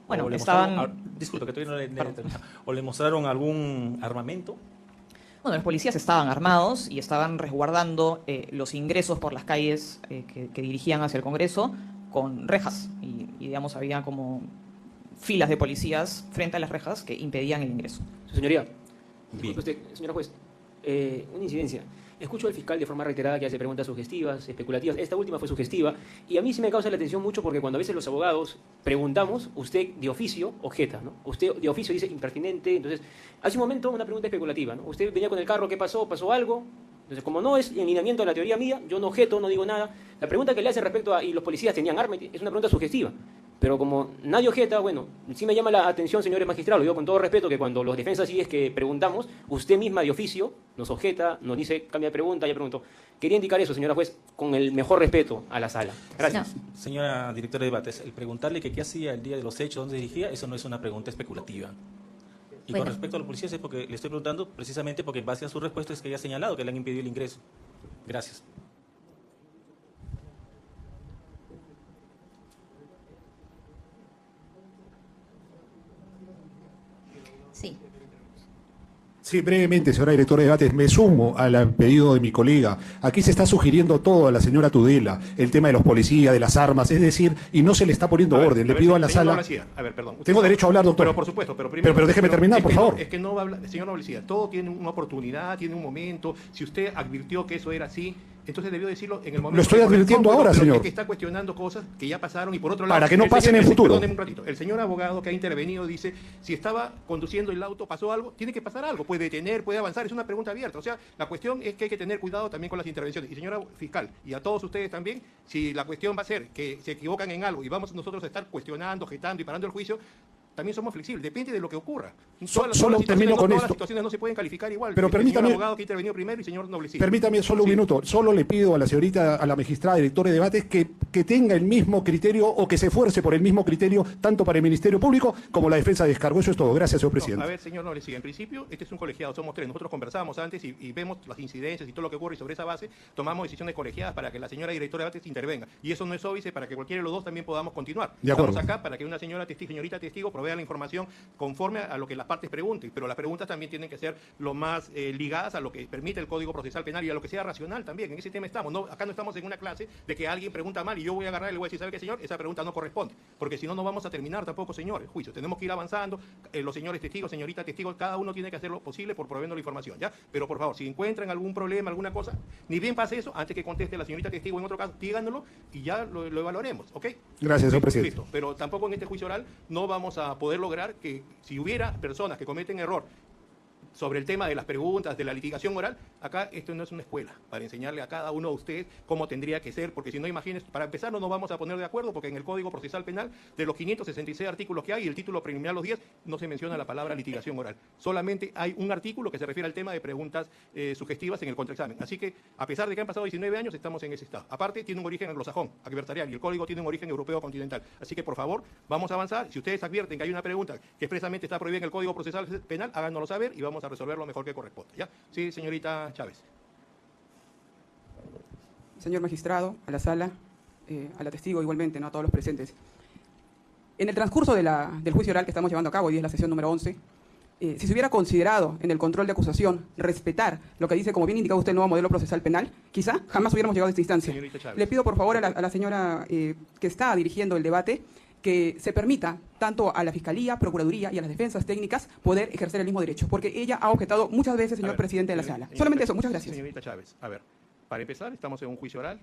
Speaker 11: bueno,
Speaker 1: le
Speaker 11: estaban...
Speaker 1: disculpe, que todavía no o le mostraron algún armamento?
Speaker 11: Bueno, los policías estaban armados y estaban resguardando los ingresos por las calles que dirigían hacia el Congreso con rejas y digamos, había como filas de policías frente a las rejas que impedían el ingreso.
Speaker 13: Su señoría,
Speaker 1: Bien.
Speaker 13: usted, señora juez, una incidencia. Escucho al fiscal de forma reiterada que hace preguntas sugestivas, especulativas. Esta última fue sugestiva y a mí sí me causa la atención mucho porque cuando a veces los abogados preguntamos, usted de oficio objeta, ¿no? Usted de oficio dice impertinente. Entonces, hace un momento una pregunta especulativa, ¿no? Usted venía con el carro, ¿qué pasó? ¿Pasó algo? Entonces, como no es en lineamiento de la teoría mía, yo no objeto, no digo nada. La pregunta que le hacen respecto a, ¿y los policías tenían armas? Es una pregunta sugestiva. Pero como nadie objeta, bueno, sí me llama la atención, señores magistrados, lo digo con todo respeto, que cuando los defensas sí es que preguntamos, usted misma de oficio nos objeta, nos dice, cambia de pregunta, ya pregunto. Quería indicar eso, señora juez, con el mejor respeto a la sala. Gracias.
Speaker 3: No.
Speaker 1: Señora directora de debates, el preguntarle que qué hacía el día de los hechos, dónde se dirigía, eso no es una pregunta especulativa. Y
Speaker 3: Bueno.
Speaker 1: con respecto a los policías es porque le estoy preguntando precisamente porque en base a su respuesta es que ella ha señalado que le han impedido el ingreso. Gracias.
Speaker 3: Sí.
Speaker 7: Sí, brevemente, señora directora de debates, me sumo al pedido de mi colega. Aquí se está sugiriendo todo a la señora Tudela, el tema de los policías, de las armas, es decir, y no se le está poniendo orden. Le pido a la
Speaker 6: señor
Speaker 7: sala...
Speaker 6: Noblecía, a ver, perdón. Usted
Speaker 7: Tengo
Speaker 6: sabe-
Speaker 7: derecho a hablar, doctor.
Speaker 6: Pero por supuesto, pero primero...
Speaker 7: Pero déjeme terminar,
Speaker 6: es
Speaker 7: por
Speaker 6: que
Speaker 7: favor.
Speaker 6: No, es que no va a hablar... Señor Noblecía, todo tiene una oportunidad, tiene un momento. Si usted advirtió que eso era así, entonces debió decirlo en el momento...
Speaker 7: Lo estoy
Speaker 6: que
Speaker 7: advirtiendo
Speaker 6: corresponde,
Speaker 7: ahora,
Speaker 6: pero
Speaker 7: señor.
Speaker 6: Es que está cuestionando cosas que ya pasaron y por otro lado...
Speaker 7: Para que no
Speaker 6: el
Speaker 7: pasen
Speaker 6: señor-
Speaker 7: en el futuro.
Speaker 6: Perdóneme un ratito. El señor abogado que ha intervenido dice, si estaba conduciendo el auto, pasó algo, tiene que pasar algo. Puede detener, puede avanzar, es una pregunta abierta. O sea, la cuestión es que hay que tener cuidado también con las intervenciones. Y señora fiscal, y a todos ustedes también, si la cuestión va a ser que se equivocan en algo y vamos nosotros a estar cuestionando, objetando y parando el juicio, también somos flexibles, depende de lo que ocurra.
Speaker 7: Solo
Speaker 6: todas las
Speaker 7: termino con
Speaker 6: todas las
Speaker 7: esto.
Speaker 6: situaciones no se pueden calificar igual.
Speaker 7: Pero
Speaker 6: El
Speaker 7: permítame-
Speaker 6: señor abogado que ha intervenido primero y señor Noblecía.
Speaker 7: Permítame solo un
Speaker 6: Sí.
Speaker 7: minuto. Solo le pido a la señorita, a la magistrada directora de debates, que tenga el mismo criterio o que se esfuerce por el mismo criterio, tanto para el Ministerio Público como la defensa de descargo. Eso es todo. Gracias, señor
Speaker 6: No,
Speaker 7: presidente.
Speaker 6: a ver, señor Noblecía, en principio, este es un colegiado, somos tres. Nosotros conversamos antes y vemos las incidencias y todo lo que ocurre y sobre esa base tomamos decisiones colegiadas para que la señora directora de debates intervenga. Y eso no es óbice para que cualquiera de los dos también podamos continuar.
Speaker 7: De acuerdo.
Speaker 6: Estamos acá para que una señorita testigo provea la información conforme a lo que las partes pregunten, pero las preguntas también tienen que ser lo más ligadas a lo que permite el Código Procesal Penal y a lo que sea racional también. En ese tema estamos. No, acá no estamos en una clase de que alguien pregunta mal y yo voy a agarrar y le voy a decir, ¿sabe qué, señor? Esa pregunta no corresponde, porque si no, no vamos a terminar tampoco, señor, el juicio. Tenemos que ir avanzando. Los señores testigos, señorita testigos, cada uno tiene que hacer lo posible por proveernos la información, ¿ya? Pero por favor, si encuentran algún problema, alguna cosa, ni bien pase eso, antes que conteste la señorita testigo en otro caso, díganoslo y ya lo evaluaremos, ¿ok?
Speaker 7: Gracias, señor
Speaker 6: Listo,
Speaker 7: presidente.
Speaker 6: listo. Pero tampoco en este juicio oral no vamos a poder lograr que si hubiera personas que cometen error sobre el tema de las preguntas, de la litigación oral, acá esto no es una escuela para enseñarle a cada uno de ustedes cómo tendría que ser, porque si no, imagínense, para empezar no nos vamos a poner de acuerdo, porque en el Código Procesal Penal, de los 566 artículos que hay, y el título preliminar los 10, no se menciona la palabra litigación oral. Solamente hay un artículo que se refiere al tema de preguntas sugestivas en el contraexamen. Así que, a pesar de que han pasado 19 años, estamos en ese estado. Aparte, tiene un origen anglosajón, adversarial, y el Código tiene un origen europeo continental. Así que, por favor, vamos a avanzar. Si ustedes advierten que hay una pregunta que expresamente está prohibida en el Código Procesal Penal, háganoslo saber y vamos a resolver lo mejor que corresponde. ¿Ya? Sí, señorita Chávez.
Speaker 14: Señor magistrado, a la sala, a la testigo igualmente, ¿no? A todos los presentes. En el transcurso del juicio oral que estamos llevando a cabo, hoy es la sesión número 11, si se hubiera considerado en el control de acusación respetar lo que dice, como bien indicaba usted, el nuevo modelo procesal penal, quizá jamás hubiéramos llegado a esta instancia.
Speaker 6: Señorita Chávez.
Speaker 14: Le pido por favor a la señora que está dirigiendo el debate que se permita tanto a la Fiscalía, Procuraduría y a las defensas técnicas poder ejercer el mismo derecho, porque ella ha objetado muchas veces, señor presidente de la sala. Solamente eso, muchas gracias.
Speaker 6: Señorita Chávez, a ver, para empezar, estamos en un juicio oral.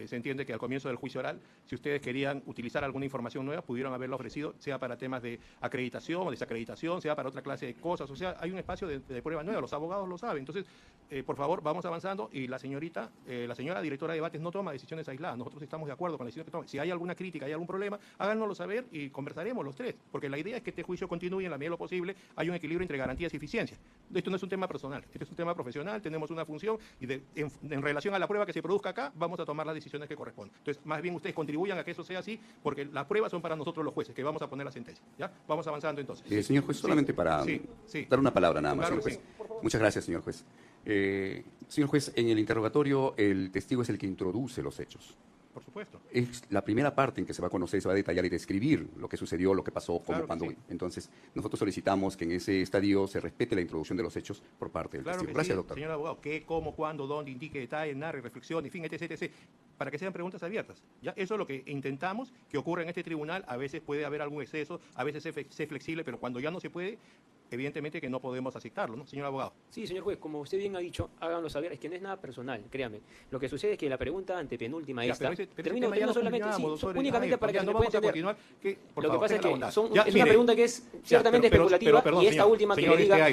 Speaker 6: Se entiende que al comienzo del juicio oral, si ustedes querían utilizar alguna información nueva, pudieron haberla ofrecido, sea para temas de acreditación o desacreditación, sea para otra clase de cosas. O sea, hay un espacio de prueba nueva, los abogados lo saben. Entonces, por favor, vamos avanzando y la señora directora de debates no toma decisiones aisladas. Nosotros estamos de acuerdo con la decisión que toma. Si hay alguna crítica, hay algún problema, háganoslo saber y conversaremos los tres. Porque la idea es que este juicio continúe y en la medida de lo posible hay un equilibrio entre garantías y eficiencia. Esto no es un tema personal, este es un tema profesional, tenemos una función y en relación a la prueba que se produzca acá, vamos a tomar las decisiones que corresponden. Entonces, más bien ustedes contribuyan a que eso sea así, porque las pruebas son para nosotros los jueces, que vamos a poner la sentencia. ¿Ya? Vamos avanzando entonces.
Speaker 10: Señor juez, solamente para dar una palabra nada más,
Speaker 6: Claro
Speaker 10: señor
Speaker 6: que
Speaker 10: juez. Muchas gracias, señor juez. Señor juez, en el interrogatorio el testigo es el que introduce los hechos.
Speaker 6: Por supuesto.
Speaker 10: Es la primera parte en que se va a conocer, se va a detallar y describir lo que sucedió, lo que pasó, cómo,
Speaker 6: Claro que
Speaker 10: cuándo.
Speaker 6: sí.
Speaker 10: Entonces, nosotros solicitamos que en ese estadio se respete la introducción de los hechos por parte del
Speaker 6: Claro
Speaker 10: testigo.
Speaker 6: que
Speaker 10: Gracias,
Speaker 6: sí,
Speaker 10: doctor.
Speaker 6: señor abogado. ¿Qué, cómo, cuándo, dónde, indique detalles, narre, reflexión, en fin, etc, etc. para que sean preguntas abiertas. ¿Ya? Eso es lo que intentamos que ocurra en este tribunal. A veces puede haber algún exceso, a veces ser flexible, pero cuando ya no se puede, evidentemente que no podemos aceptarlo, ¿no, señor abogado?
Speaker 13: Sí, señor juez, como usted bien ha dicho, háganlo saber, es que no es nada personal, créame. Lo que sucede es que la pregunta antepenúltima esta, termino solamente, únicamente para que se pueda entender. Lo que pasa es que es una pregunta que es ciertamente especulativa y esta última que le diga...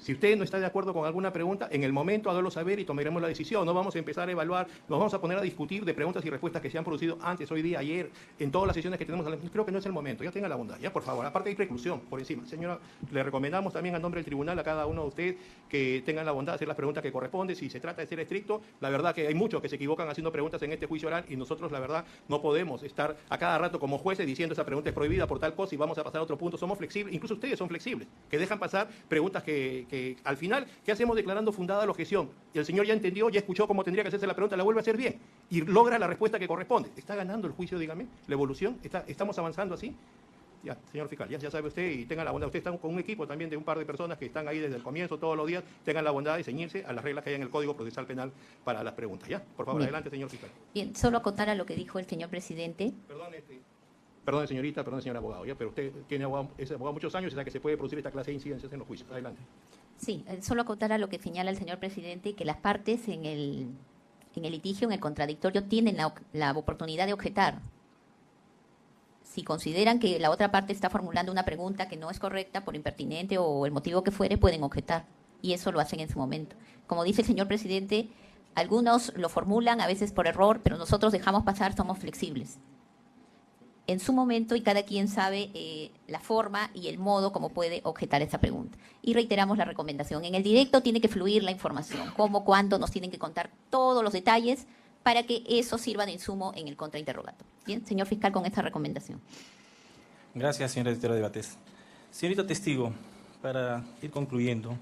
Speaker 6: Si usted no está de acuerdo con alguna pregunta, en el momento hágalo saber y tomaremos la decisión. No vamos a empezar a evaluar, nos vamos a poner a discutir de preguntas y respuestas que se han producido antes, hoy día, ayer, en todas las sesiones que tenemos. Creo que no es el momento. Ya tenga la bondad, ya por favor. Aparte hay preclusión por encima. Señora, le recomendamos también a nombre del tribunal a cada uno de ustedes que tengan la bondad de hacer las preguntas que corresponden. Si se trata de ser estricto, la verdad que hay muchos que se equivocan haciendo preguntas en este juicio oral y nosotros, la verdad, no podemos estar a cada rato como jueces diciendo esa pregunta es prohibida por tal cosa y vamos a pasar a otro punto. Somos flexibles, incluso ustedes son flexibles, que dejan pasar preguntas que al final, ¿qué hacemos declarando fundada la objeción? Y el señor ya entendió, ya escuchó cómo tendría que hacerse la pregunta, la vuelve a hacer bien y logra la respuesta que corresponde. ¿Está ganando el juicio, dígame? ¿La evolución? ¿Estamos avanzando así? Ya, señor fiscal, ya sabe usted y tenga la bondad. Usted está con un equipo también de un par de personas que están ahí desde el comienzo, todos los días. Tengan la bondad de ceñirse a las reglas que hay en el Código Procesal Penal para las preguntas. Ya, por favor,
Speaker 3: Bien.
Speaker 6: adelante, señor fiscal.
Speaker 3: Bien, solo acotar a lo que dijo el señor presidente.
Speaker 6: Perdón, señorita, perdón, señor abogado, ya, pero usted tiene es abogado muchos años y sabe que se puede producir esta clase de incidencias en los juicios. Adelante.
Speaker 3: Sí, solo acotar a lo que señala el señor presidente, que las partes en el litigio, en el contradictorio, tienen la oportunidad de objetar. Si consideran que la otra parte está formulando una pregunta que no es correcta por impertinente o el motivo que fuere, pueden objetar. Y eso lo hacen en su momento. Como dice el señor presidente, algunos lo formulan a veces por error, pero nosotros dejamos pasar, somos flexibles. En su momento y cada quien sabe la forma y el modo como puede objetar esa pregunta. Y reiteramos la recomendación. En el directo tiene que fluir la información. Cómo, cuándo, nos tienen que contar todos los detalles para que eso sirva de insumo en el contrainterrogatorio. Bien, señor fiscal, con esta recomendación.
Speaker 1: Gracias, señor director de debates. Señorita testigo, para ir concluyendo,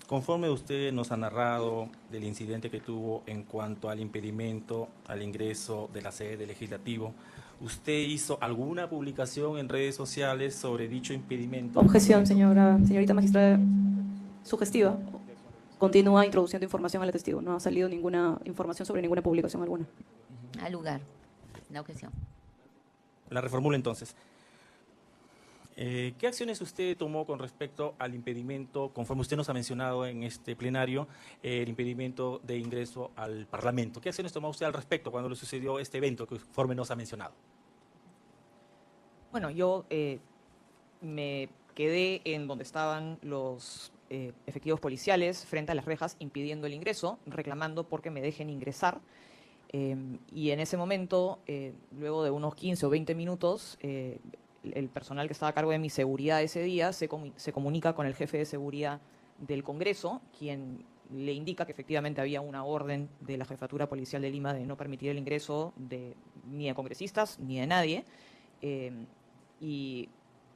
Speaker 1: conforme usted nos ha narrado del incidente que tuvo en cuanto al impedimento al ingreso de la sede del legislativo, ¿usted hizo alguna publicación en redes sociales sobre dicho impedimento?
Speaker 8: Objeción, señorita magistrada sugestiva. Continúa introduciendo información al testigo. No ha salido ninguna información sobre ninguna publicación alguna.
Speaker 3: Al lugar. La objeción.
Speaker 1: La reformulo entonces. ¿Qué acciones usted tomó con respecto al impedimento, conforme usted nos ha mencionado en este plenario, el impedimento de ingreso al Parlamento? ¿Qué acciones tomó usted al respecto cuando le sucedió este evento que conforme nos ha mencionado?
Speaker 11: Bueno, yo me quedé en donde estaban los efectivos policiales frente a las rejas impidiendo el ingreso, reclamando porque me dejen ingresar. Y en ese momento, luego de unos 15 o 20 minutos, el personal que estaba a cargo de mi seguridad ese día se comunica con el jefe de seguridad del Congreso, quien le indica que efectivamente había una orden de la Jefatura Policial de Lima de no permitir el ingreso ni de congresistas ni de nadie. Y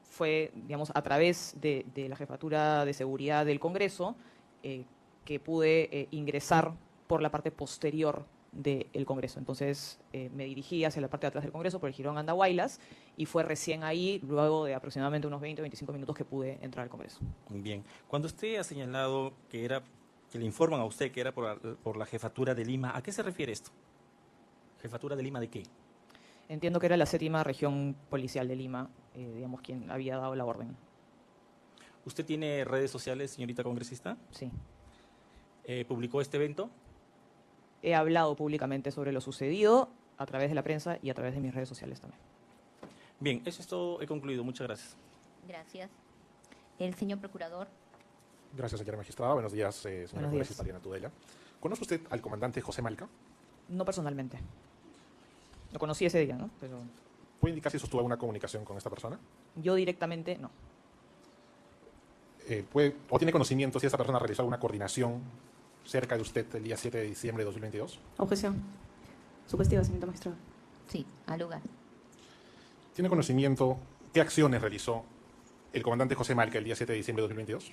Speaker 11: fue, digamos, a través de la Jefatura de Seguridad del Congreso que pude ingresar por la parte posterior del Congreso. Entonces me dirigí hacia la parte de atrás del Congreso por el Jirón Andahuaylas y fue recién ahí, luego de aproximadamente unos 20 o 25 minutos, que pude entrar al Congreso.
Speaker 1: Bien. Cuando usted ha señalado que le informan a usted que era por la Jefatura de Lima, ¿a qué se refiere esto? ¿Jefatura de Lima de qué?
Speaker 11: Entiendo que era la 7ª Región Policial de Lima, digamos, quien había dado la orden.
Speaker 1: ¿Usted tiene redes sociales, señorita congresista?
Speaker 11: Sí.
Speaker 1: ¿Publicó este evento?
Speaker 11: He hablado públicamente sobre lo sucedido a través de la prensa y a través de mis redes sociales también.
Speaker 1: Bien, eso es todo. He concluido. Muchas gracias.
Speaker 3: Gracias. El señor procurador.
Speaker 4: Gracias, señora magistrada. Buenos días, señora congresista Diana Tudela. ¿Conoce usted al comandante José Malca?
Speaker 11: No personalmente. Lo conocí ese día, ¿no? Pero
Speaker 4: ¿puede indicar si sostuvo alguna comunicación con esta persona?
Speaker 11: yo directamente no.
Speaker 4: ¿O tiene conocimiento si esa persona realizó alguna coordinación cerca de usted el día 7 de diciembre de 2022?
Speaker 8: Objeción. Sugestiva, señorita magistrada.
Speaker 3: Sí, al lugar.
Speaker 4: ¿Tiene conocimiento qué acciones realizó el comandante José Malca el día 7 de diciembre de 2022?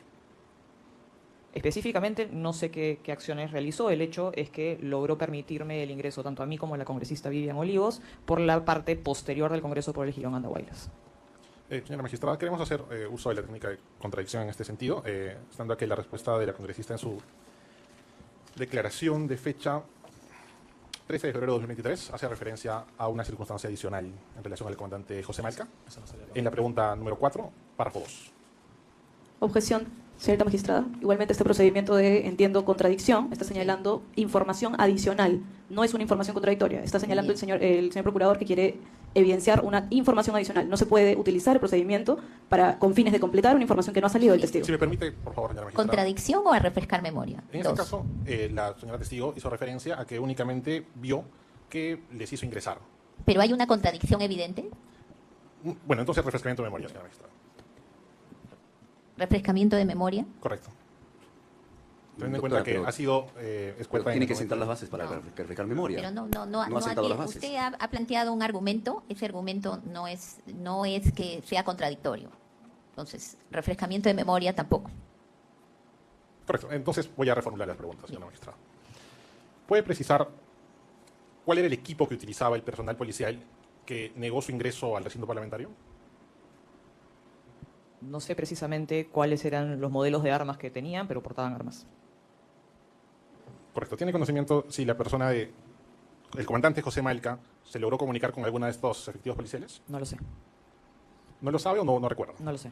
Speaker 11: Específicamente no sé qué acciones realizó. El hecho es que logró permitirme el ingreso tanto a mí como a la congresista Vivian Olivos por la parte posterior del Congreso por el Jirón Andahuaylas.
Speaker 4: Señora magistrada, queremos hacer uso de la técnica de contradicción en este sentido, estando aquí la respuesta de la congresista en su declaración de fecha 13 de febrero de 2023 hace referencia a una circunstancia adicional en relación al comandante José Malca. En la pregunta número 4, párrafo 2.
Speaker 8: Objeción, señorita magistrada. Igualmente este procedimiento de, entiendo, contradicción, está señalando información adicional. No es una información contradictoria. Está señalando el señor procurador que quiere evidenciar una información adicional. No se puede utilizar el procedimiento con fines de completar una información que no ha salido del testigo.
Speaker 4: Si me permite, por favor, señora magistrada.
Speaker 3: ¿Contradicción o a refrescar memoria?
Speaker 4: En este caso, la señora testigo hizo referencia a que únicamente vio que les hizo ingresar.
Speaker 3: ¿Pero hay una contradicción evidente?
Speaker 4: Bueno, entonces refrescamiento de memoria, señora magistrada.
Speaker 3: ¿Refrescamiento de memoria?
Speaker 4: Correcto. Teniendo en cuenta que ha sido expuesta
Speaker 10: tiene que sentar las bases para refrescar memoria.
Speaker 3: Pero no
Speaker 10: ha sentado las bases.
Speaker 3: Usted ha planteado un argumento, ese argumento no es que sea contradictorio. Entonces, refrescamiento de memoria tampoco.
Speaker 4: Correcto. Entonces voy a reformular las preguntas, señora magistrada. ¿Puede precisar cuál era el equipo que utilizaba el personal policial que negó su ingreso al recinto parlamentario?
Speaker 11: No sé precisamente cuáles eran los modelos de armas que tenían, pero portaban armas.
Speaker 4: Correcto. ¿Tiene conocimiento si la persona el comandante José Malca se logró comunicar con alguno de estos efectivos policiales?
Speaker 11: No lo sé.
Speaker 4: ¿No lo sabe o no recuerda?
Speaker 11: No lo sé.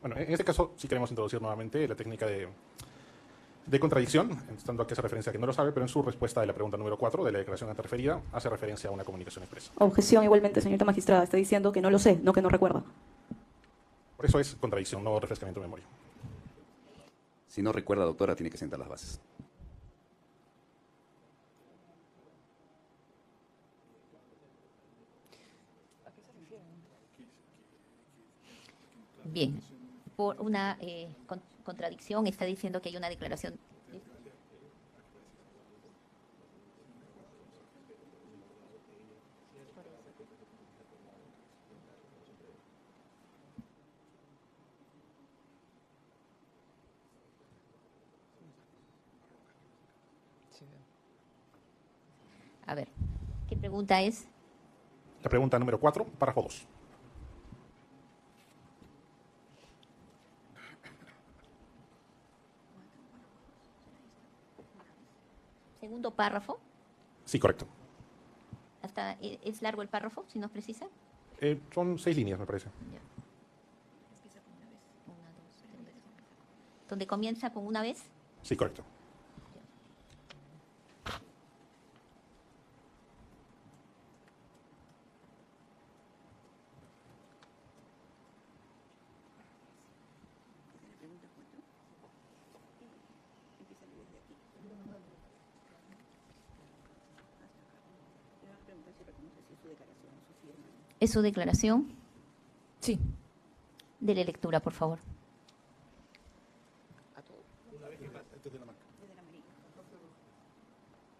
Speaker 4: Bueno, en este caso sí queremos introducir nuevamente la técnica de contradicción, estando aquí hace referencia a que no lo sabe, pero en su respuesta de la pregunta número 4 de la declaración antes referida hace referencia a una comunicación expresa.
Speaker 8: Objeción, igualmente, señorita magistrada. Está diciendo que no lo sé, no que no recuerda.
Speaker 4: Por eso es contradicción, no refrescamiento de memoria.
Speaker 10: Si no recuerda, doctora, tiene que sentar las bases.
Speaker 3: Bien. Por una contradicción está diciendo que hay una declaración. A ver, ¿qué pregunta es?
Speaker 4: La pregunta número 4, párrafo 2.
Speaker 3: Segundo párrafo.
Speaker 4: Sí, correcto.
Speaker 3: ¿Es largo el párrafo, si nos precisa?
Speaker 4: Son 6 líneas, me parece.
Speaker 3: ¿Donde comienza con una vez?
Speaker 4: Sí, correcto.
Speaker 3: ¿Es su declaración?
Speaker 11: Sí.
Speaker 3: Dele lectura, por favor.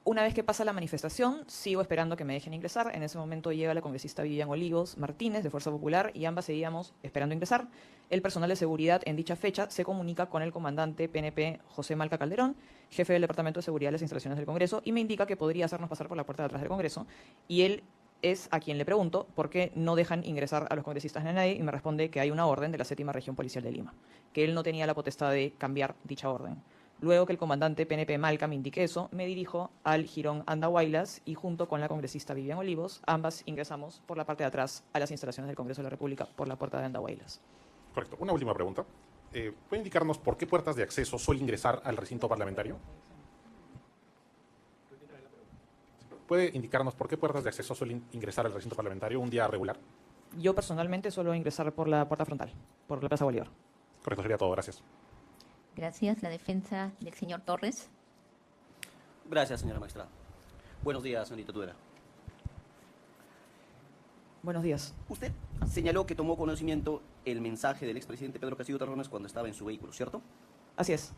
Speaker 11: Una vez que pasa la manifestación, sigo esperando que me dejen ingresar. En ese momento llega la congresista Vivian Olivos Martínez, de Fuerza Popular, y ambas seguíamos esperando ingresar. El personal de seguridad en dicha fecha se comunica con el comandante PNP José Malca Calderón, jefe del Departamento de Seguridad de las Instalaciones del Congreso, y me indica que podría hacernos pasar por la puerta de atrás del Congreso. Y él es a quien le pregunto por qué no dejan ingresar a los congresistas de nadie, y me responde que hay una orden de la 7ª Región Policial de Lima, que él no tenía la potestad de cambiar dicha orden. Luego que el comandante PNP Malca me indique eso, me dirijo al jirón Andahuaylas y junto con la congresista Vivian Olivos, ambas ingresamos por la parte de atrás a las instalaciones del Congreso de la República por la puerta de Andahuaylas.
Speaker 4: Correcto. Una última pregunta. ¿Puede indicarnos por qué puertas de acceso suele ingresar al recinto parlamentario? ¿Puede indicarnos por qué puertas de acceso suelen ingresar al recinto parlamentario un día regular?
Speaker 11: Yo personalmente suelo ingresar por la puerta frontal, por la Plaza Bolívar.
Speaker 4: Correcto, sería todo. Gracias.
Speaker 3: Gracias. La defensa del señor Torres.
Speaker 5: Gracias, señora magistrada. Buenos días, señorita Tudela.
Speaker 11: Buenos días.
Speaker 5: Usted señaló que tomó conocimiento el mensaje del expresidente Pedro Castillo Terrones cuando estaba en su vehículo, ¿cierto?
Speaker 11: Así es.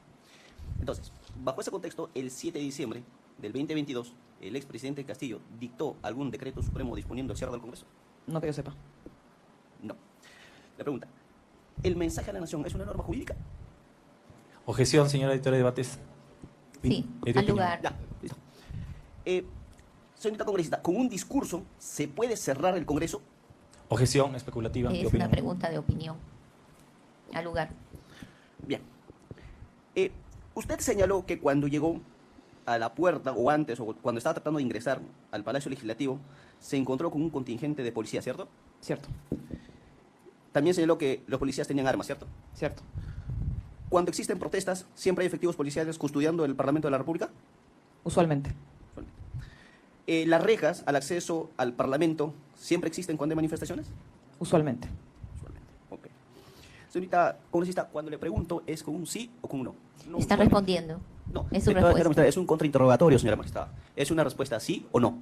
Speaker 5: Entonces, bajo ese contexto, el 7 de diciembre del 2022, el expresidente Castillo dictó algún decreto supremo disponiendo el cierre del Congreso.
Speaker 11: No que yo sepa.
Speaker 5: No. La pregunta, ¿el mensaje a la nación es una norma jurídica?
Speaker 1: Objeción, señora editora de debates.
Speaker 3: Sí, al lugar.
Speaker 5: Ya, listo. Señorita congresista, ¿con un discurso se puede cerrar el Congreso?
Speaker 1: Objeción especulativa.
Speaker 3: Es una pregunta de opinión. Al lugar.
Speaker 5: Bien. Usted señaló que cuando llegó a la puerta, o antes, o cuando estaba tratando de ingresar al Palacio Legislativo, se encontró con un contingente de policía, ¿cierto?
Speaker 11: Cierto.
Speaker 5: También señaló que los policías tenían armas, ¿cierto?
Speaker 11: Cierto.
Speaker 5: Cuando existen protestas, ¿siempre hay efectivos policiales custodiando el Parlamento de la República?
Speaker 11: Usualmente.
Speaker 5: ¿Las rejas al acceso al Parlamento siempre existen cuando hay manifestaciones?
Speaker 11: Usualmente.
Speaker 5: Ok. Señorita congresista, cuando le pregunto, ¿es con un sí o con un no? No,
Speaker 3: Está
Speaker 5: usualmente.
Speaker 3: respondiendo.
Speaker 5: No,
Speaker 3: Es su
Speaker 5: de todas
Speaker 3: respuesta.
Speaker 5: maneras, es un contrainterrogatorio, señora magistrada. ¿Es una respuesta sí o no?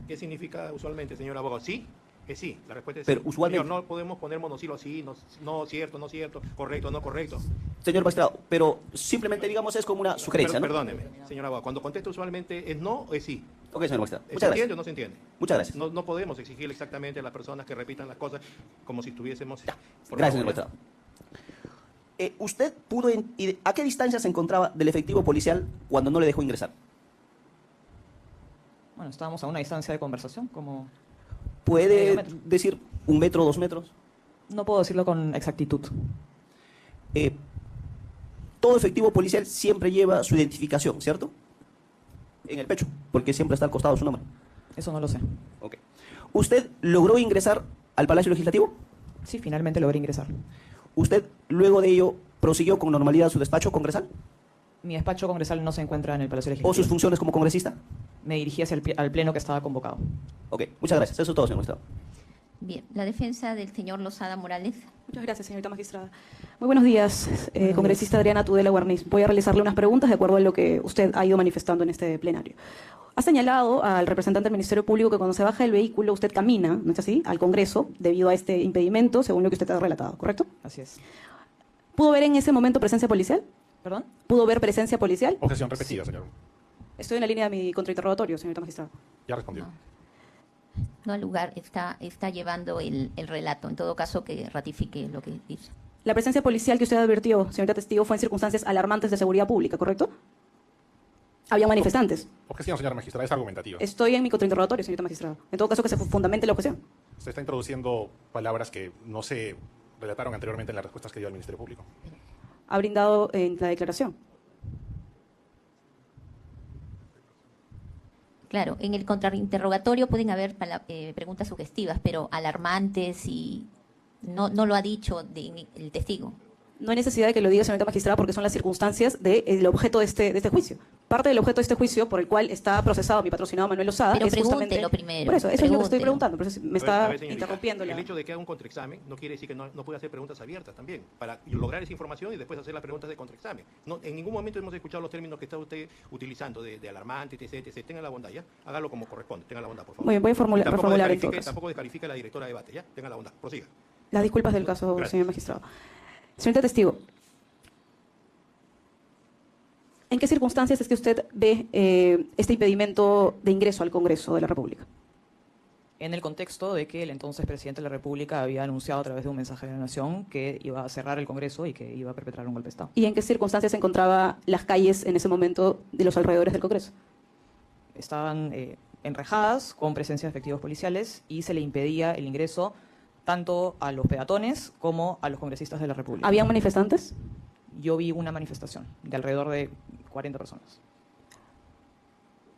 Speaker 6: ¿Qué significa usualmente, señor abogado? ¿Sí? Es sí, la respuesta es
Speaker 5: Pero
Speaker 6: sí.
Speaker 5: usualmente-
Speaker 6: Señor, no podemos poner monosílabos sí, no cierto, no cierto, correcto, no correcto.
Speaker 5: Señor magistrado, pero simplemente, digamos, es como una sugerencia, ¿no?
Speaker 6: Perdóneme, señor abogado, cuando contesta usualmente es no o es sí.
Speaker 5: Ok, señor magistrado.
Speaker 6: ¿Se
Speaker 5: Muchas
Speaker 6: entiende
Speaker 5: gracias.
Speaker 6: o no se entiende?
Speaker 5: Muchas gracias.
Speaker 6: No podemos exigirle exactamente a las personas que repitan las cosas como si estuviésemos... Por
Speaker 5: Gracias, señor
Speaker 6: favor,
Speaker 5: magistrado. ¿Usted pudo, a qué distancia se encontraba del efectivo policial cuando no le dejó ingresar?
Speaker 11: Bueno, estábamos a una distancia de conversación, como...
Speaker 5: ¿Puede
Speaker 11: Medio metro.
Speaker 5: decir 1 metro, 2 metros?
Speaker 11: No puedo decirlo con exactitud.
Speaker 5: Todo efectivo policial siempre lleva su identificación, ¿cierto? En el pecho, porque siempre está al costado de su nombre.
Speaker 11: Eso no lo sé.
Speaker 5: Ok. ¿Usted logró ingresar al Palacio Legislativo?
Speaker 11: Sí, finalmente logré ingresar.
Speaker 5: ¿Usted luego de ello prosiguió con normalidad su despacho congresal?
Speaker 11: Mi despacho congresal no se encuentra en el Palacio
Speaker 5: ¿O
Speaker 11: Legislativo.
Speaker 5: sus funciones como congresista?
Speaker 11: Me dirigí hacia al pleno que estaba convocado.
Speaker 5: Ok, muchas gracias. Eso es todo, señor magistrado.
Speaker 3: Bien, la defensa del señor Lozada Morales.
Speaker 8: Muchas gracias, señorita magistrada. Muy buenos días, congresista Adriana Tudela Guarniz. Voy a realizarle unas preguntas de acuerdo a lo que usted ha ido manifestando en este plenario. Ha señalado al representante del Ministerio Público que cuando se baja del vehículo usted camina, ¿no es así?, al Congreso debido a este impedimento, según lo que usted ha relatado, ¿correcto?
Speaker 11: Así es.
Speaker 8: ¿Pudo ver en ese momento presencia policial?
Speaker 11: ¿Perdón?
Speaker 8: ¿Pudo ver presencia policial?
Speaker 4: Objeción repetida, señor.
Speaker 8: Estoy en la línea de mi contrainterrogatorio, señorita magistrada.
Speaker 4: Ya respondió.
Speaker 3: No al lugar, está llevando el relato. En todo caso, que ratifique lo que dice.
Speaker 8: La presencia policial que usted advirtió, señorita testigo, fue en circunstancias alarmantes de seguridad pública, ¿correcto? Había manifestantes.
Speaker 4: Objeción, señora magistrada, es argumentativa.
Speaker 8: Estoy en mi contrainterrogatorio, señorita magistrada. En todo caso, que se fundamente la objeción.
Speaker 4: Se está introduciendo palabras que no se relataron anteriormente en las respuestas que dio el Ministerio Público.
Speaker 8: Ha brindado en la declaración.
Speaker 3: Claro, en el contrainterrogatorio pueden haber preguntas sugestivas, pero alarmantes y no lo ha dicho el testigo.
Speaker 8: No hay necesidad de que lo diga, señorita magistrada, porque son las circunstancias del objeto de este juicio. Parte del objeto de este juicio, por el cual está procesado mi patrocinado Manuel Lozada,
Speaker 3: Pero
Speaker 8: es justamente...
Speaker 3: pregúntelo primero,
Speaker 8: Por eso es lo que estoy
Speaker 3: pregúntelo.
Speaker 8: preguntando, por eso me
Speaker 6: A
Speaker 8: está
Speaker 6: ver, señorita,
Speaker 8: interrumpiendo.
Speaker 6: el hecho de que haga un contraexamen no quiere decir que no puede hacer preguntas abiertas también, para lograr esa información y después hacer las preguntas de contraexamen. No, en ningún momento hemos escuchado los términos que está usted utilizando de alarmante, etc. Tenga la bondad, ¿ya? Hágalo como corresponde, tenga la bondad, por favor.
Speaker 8: Muy bien, voy a reformular en todo caso.
Speaker 6: Tampoco descalifique a la directora de debate, ¿ya? Tenga la bondad, prosiga.
Speaker 8: Las disculpas del caso,
Speaker 6: Gracias.
Speaker 8: señor magistrado. Señorita testigo, ¿en qué circunstancias es que usted ve este impedimento de ingreso al Congreso de la República?
Speaker 11: En el contexto de que el entonces presidente de la República había anunciado a través de un mensaje de la Nación que iba a cerrar el Congreso y que iba a perpetrar un golpe de Estado.
Speaker 8: ¿Y en qué circunstancias se encontraba las calles en ese momento de los alrededores del Congreso?
Speaker 11: Estaban enrejadas con presencia de efectivos policiales y se le impedía el ingreso tanto a los peatones como a los congresistas de la República.
Speaker 8: ¿Habían manifestantes?
Speaker 11: Yo vi una manifestación de alrededor de 40 personas.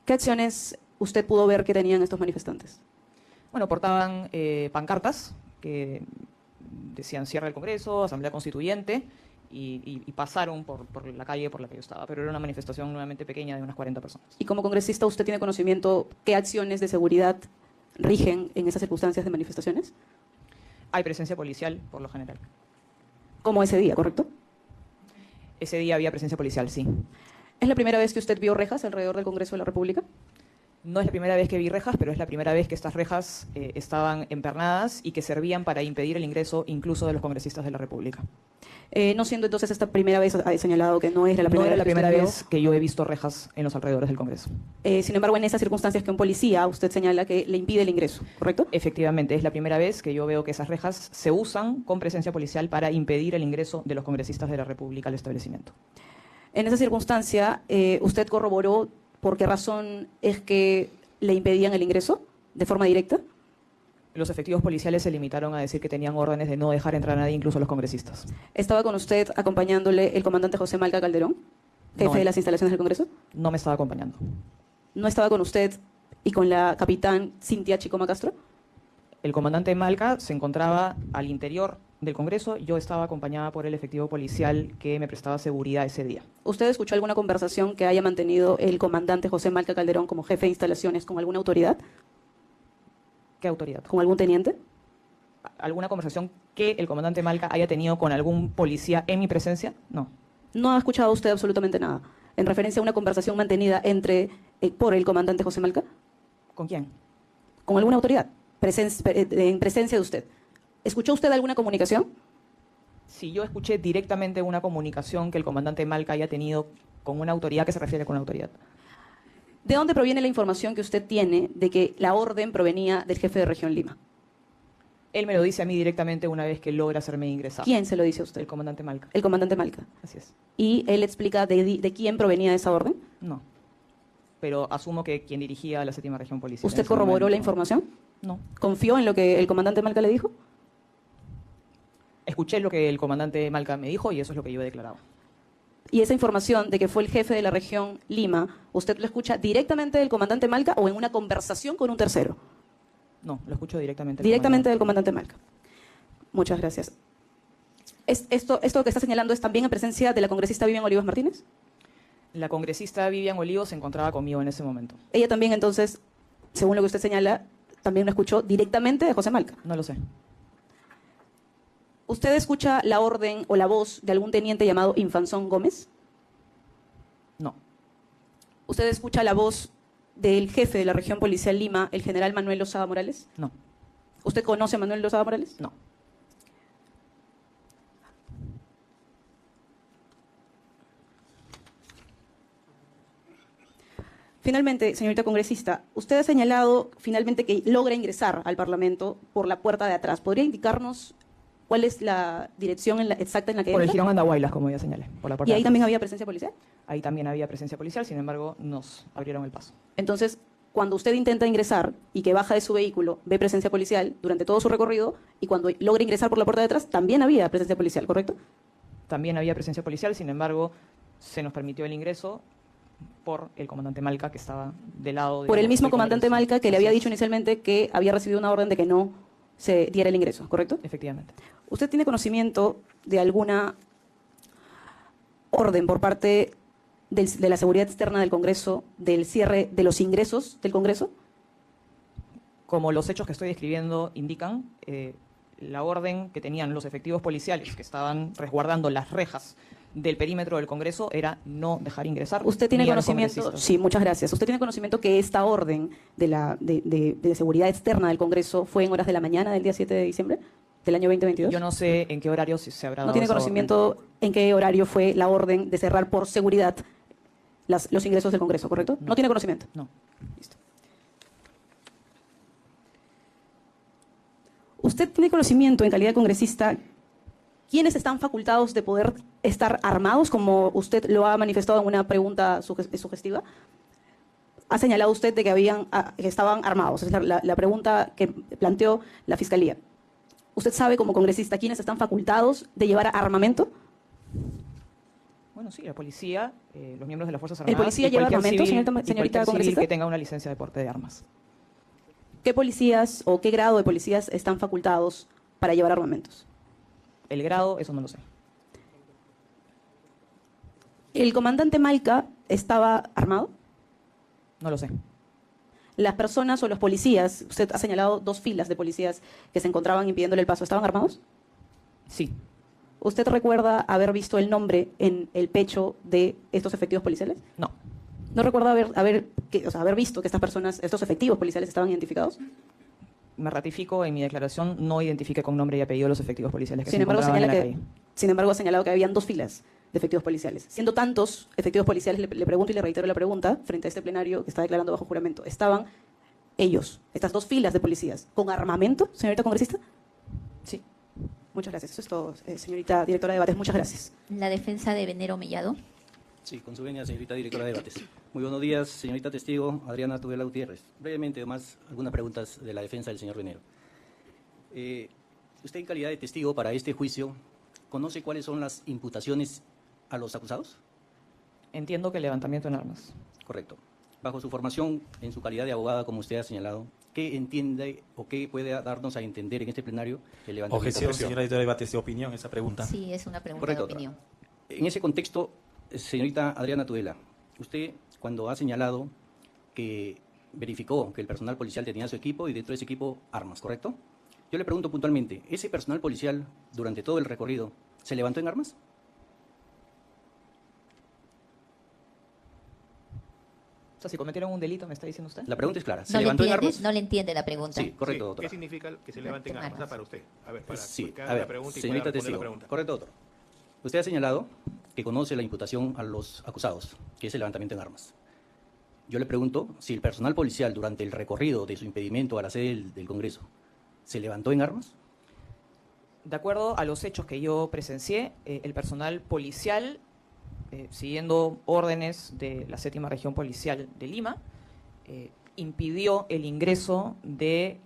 Speaker 8: ¿Qué acciones usted pudo ver que tenían estos manifestantes?
Speaker 11: Bueno, portaban pancartas que decían cierre el Congreso, Asamblea Constituyente, y pasaron por la calle por la que yo estaba. Pero era una manifestación nuevamente pequeña de unas 40 personas.
Speaker 8: Y como congresista, ¿usted tiene conocimiento qué acciones de seguridad rigen en esas circunstancias de manifestaciones?
Speaker 11: Hay presencia policial, por lo general.
Speaker 8: Como ese día, ¿correcto?
Speaker 11: Ese día había presencia policial, sí.
Speaker 8: ¿Es la primera vez que usted vio rejas alrededor del Congreso de la República?
Speaker 11: No es la primera vez que vi rejas, pero es la primera vez que estas rejas estaban empernadas y que servían para impedir el ingreso incluso de los congresistas de la República.
Speaker 8: No siendo entonces esta primera vez, ha señalado que no era la
Speaker 11: No
Speaker 8: primera
Speaker 11: era la
Speaker 8: vez que
Speaker 11: primera
Speaker 8: usted
Speaker 11: vez que yo he visto rejas en los alrededores del Congreso.
Speaker 8: vio. Sin embargo, en esas circunstancias que un policía, usted señala que le impide el ingreso, ¿correcto?
Speaker 11: Efectivamente, es la primera vez que yo veo que esas rejas se usan con presencia policial para impedir el ingreso de los congresistas de la República al establecimiento.
Speaker 8: En esa circunstancia, ¿usted corroboró por qué razón es que le impedían el ingreso de forma directa?
Speaker 11: Los efectivos policiales se limitaron a decir que tenían órdenes de no dejar entrar a nadie, incluso a los congresistas.
Speaker 8: ¿Estaba con usted acompañándole el comandante José Malca Calderón? jefe de las instalaciones del Congreso?
Speaker 11: No me estaba acompañando.
Speaker 8: ¿No estaba con usted y con la capitán Cintia Chicoma Castro?
Speaker 11: El comandante Malca se encontraba al interior del Congreso. Yo estaba acompañada por el efectivo policial que me prestaba seguridad ese día.
Speaker 8: ¿Usted escuchó alguna conversación que haya mantenido el comandante José Malca Calderón como jefe de instalaciones con alguna autoridad?
Speaker 11: ¿Qué autoridad?
Speaker 8: ¿Con algún teniente?
Speaker 11: ¿Alguna conversación que el comandante Malca haya tenido con algún policía en mi presencia? No.
Speaker 8: No ha escuchado usted absolutamente nada en referencia a una conversación mantenida por el comandante José Malca.
Speaker 11: ¿Con quién?
Speaker 8: ¿Con alguna autoridad? En presencia de usted. ¿Escuchó usted alguna comunicación?
Speaker 11: Si yo escuché directamente una comunicación que el comandante Malca haya tenido con una autoridad, ¿qué se refiere con la autoridad?
Speaker 8: ¿De dónde proviene la información que usted tiene de que la orden provenía del jefe de Región Lima?
Speaker 11: Él me lo dice a mí directamente una vez que logra hacerme ingresar.
Speaker 8: ¿Quién se lo dice a usted?
Speaker 11: El comandante Malca.
Speaker 8: El comandante Malca.
Speaker 11: Así es.
Speaker 8: ¿Y él explica de quién provenía esa orden?
Speaker 11: No. Pero asumo que quien dirigía la 7ª Región Policial.
Speaker 8: ¿Usted corroboró la información?
Speaker 11: No.
Speaker 8: ¿Confió en lo que el comandante Malca le dijo?
Speaker 11: Escuché lo que el comandante Malca me dijo y eso es lo que yo he declarado.
Speaker 8: ¿Y esa información de que fue el jefe de la Región Lima, usted lo escucha directamente del comandante Malca o en una conversación con un tercero?
Speaker 11: No, lo escucho directamente.
Speaker 8: Directamente del comandante Malca. Muchas gracias. ¿Esto que está señalando es también en presencia de la congresista Vivian Olivos Martínez?
Speaker 11: La congresista Vivian Olivos se encontraba conmigo en ese momento.
Speaker 8: Ella también, entonces, según lo que usted señala, también lo escuchó directamente de José Malca.
Speaker 11: No lo sé.
Speaker 8: ¿Usted escucha la orden o la voz de algún teniente llamado Infanzón Gómez?
Speaker 11: No.
Speaker 8: ¿Usted escucha la voz del jefe de la región policial Lima, el general Manuel Lozada Morales?
Speaker 11: No.
Speaker 8: ¿Usted conoce a Manuel Lozada Morales?
Speaker 11: No.
Speaker 8: Finalmente, señorita congresista, usted ha señalado finalmente que logra ingresar al Parlamento por la puerta de atrás. ¿Podría indicarnos cuál es la dirección exacta en la que
Speaker 11: Por el
Speaker 8: entra?
Speaker 11: Jirón Andahuaylas, como ya señalé. Por la puerta
Speaker 8: ¿Y ahí
Speaker 11: de
Speaker 8: también
Speaker 11: atrás.
Speaker 8: había presencia policial?
Speaker 11: Ahí también había presencia policial, sin embargo, nos abrieron el paso.
Speaker 8: Entonces, cuando usted intenta ingresar y que baja de su vehículo, ve presencia policial durante todo su recorrido, y cuando logra ingresar por la puerta de atrás, también había presencia policial, ¿correcto?
Speaker 11: También había presencia policial, sin embargo, se nos permitió el ingreso por el comandante Malca, que estaba del lado de...
Speaker 8: Por el mismo
Speaker 11: del
Speaker 8: comandante
Speaker 11: Congreso.
Speaker 8: Malca que le
Speaker 11: Así
Speaker 8: había
Speaker 11: es.
Speaker 8: dicho inicialmente que había recibido una orden de que no se diera el ingreso, ¿correcto?
Speaker 11: Efectivamente.
Speaker 8: ¿Usted tiene conocimiento de alguna orden por parte de la seguridad externa del Congreso del cierre de los ingresos del Congreso?
Speaker 11: Como los hechos que estoy describiendo indican, la orden que tenían los efectivos policiales que estaban resguardando las rejas del perímetro del Congreso era no dejar ingresar.
Speaker 8: ¿Usted tiene
Speaker 11: ni a los
Speaker 8: conocimiento?
Speaker 11: congresistas.
Speaker 8: Sí, muchas gracias. ¿Usted tiene conocimiento que esta orden de seguridad externa del Congreso fue en horas de la mañana del día 7 de diciembre del año 2022?
Speaker 11: Yo no sé en qué horario se habrá dado.
Speaker 8: ¿No tiene
Speaker 11: esa
Speaker 8: conocimiento en qué horario fue la orden de cerrar por seguridad los ingresos del Congreso, correcto? No tiene conocimiento.
Speaker 11: No.
Speaker 8: Listo. ¿Usted tiene conocimiento en calidad de congresista quiénes están facultados de poder estar armados, como usted lo ha manifestado en una pregunta sugestiva? Ha señalado usted de que estaban armados, es la pregunta que planteó la Fiscalía. ¿Usted sabe como congresista quiénes están facultados de llevar armamento?
Speaker 11: Bueno, sí, la policía, los miembros de las Fuerzas
Speaker 8: ¿El
Speaker 11: Armadas...
Speaker 8: policía
Speaker 11: y
Speaker 8: lleva
Speaker 11: cualquier
Speaker 8: armamento,
Speaker 11: civil-
Speaker 8: señorita
Speaker 11: y cualquier
Speaker 8: congresista?
Speaker 11: civil que tenga una licencia de porte de armas.
Speaker 8: ¿Qué policías o qué grado de policías están facultados para llevar armamentos?
Speaker 11: El grado, eso no lo sé.
Speaker 8: ¿El comandante Malca estaba armado?
Speaker 11: No lo sé.
Speaker 8: ¿Las personas o los policías, usted ha señalado 2 filas de policías que se encontraban impidiéndole el paso, estaban armados?
Speaker 11: Sí.
Speaker 8: ¿Usted recuerda haber visto el nombre en el pecho de estos efectivos policiales?
Speaker 11: No.
Speaker 8: ¿No recuerda haber visto que estas personas, estos efectivos policiales estaban identificados?
Speaker 11: Me ratifico en mi declaración, no identifique con nombre y apellido los efectivos policiales que
Speaker 8: Sin
Speaker 11: se
Speaker 8: embargo,
Speaker 11: encontraban en la
Speaker 8: señala
Speaker 11: calle.
Speaker 8: sin embargo, ha señalado que habían 2 filas de efectivos policiales. Siendo tantos efectivos policiales, le pregunto y le reitero la pregunta frente a este plenario que está declarando bajo juramento. ¿Estaban ellos, estas 2 filas de policías, con armamento, señorita congresista?
Speaker 11: Sí.
Speaker 8: Muchas gracias. Eso es todo, señorita directora de debates. Muchas gracias.
Speaker 3: La defensa de Venero Mellado.
Speaker 5: Sí, con su venia, señorita directora de debates. Muy buenos días, señorita testigo Adriana Tudela Gutiérrez. Brevemente, además, algunas preguntas de la defensa del señor Venero. ¿Usted en calidad de testigo para este juicio conoce cuáles son las imputaciones a los acusados?
Speaker 11: Entiendo que el levantamiento en armas.
Speaker 5: Correcto. Bajo su formación, en su calidad de abogada, como usted ha señalado, ¿qué entiende o qué puede darnos a entender en este plenario el levantamiento?
Speaker 1: Objeción, señora directora de debates, de opinión, esa pregunta.
Speaker 3: Sí, es una pregunta
Speaker 5: Correcto,
Speaker 3: de opinión.
Speaker 5: En ese contexto, señorita Adriana Tudela, usted cuando ha señalado que verificó que el personal policial tenía su equipo y dentro de ese equipo armas, ¿correcto? Yo le pregunto puntualmente, ¿ese personal policial durante todo el recorrido se levantó en armas?
Speaker 11: O sea, si cometieron un delito, ¿me está diciendo usted?
Speaker 5: La pregunta es clara. ¿Se
Speaker 3: No le
Speaker 5: levantó en
Speaker 3: entiende,
Speaker 5: armas?
Speaker 3: no le entiende la pregunta.
Speaker 5: Sí, correcto,
Speaker 6: Sí,
Speaker 5: doctora.
Speaker 6: ¿qué significa que se levanten armas para usted? A ver, para
Speaker 5: Sí,
Speaker 6: explicar
Speaker 5: a ver,
Speaker 6: la pregunta y pueda
Speaker 5: señorita
Speaker 6: responder la
Speaker 5: testigo.
Speaker 6: pregunta.
Speaker 5: Correcto, doctor. Usted ha señalado que conoce la imputación a los acusados, que es el levantamiento en armas. Yo le pregunto si el personal policial durante el recorrido de su impedimento a la sede del Congreso se levantó en armas.
Speaker 11: De acuerdo a los hechos que yo presencié, el personal policial, siguiendo órdenes de la 7ª Región Policial de Lima, impidió el ingreso de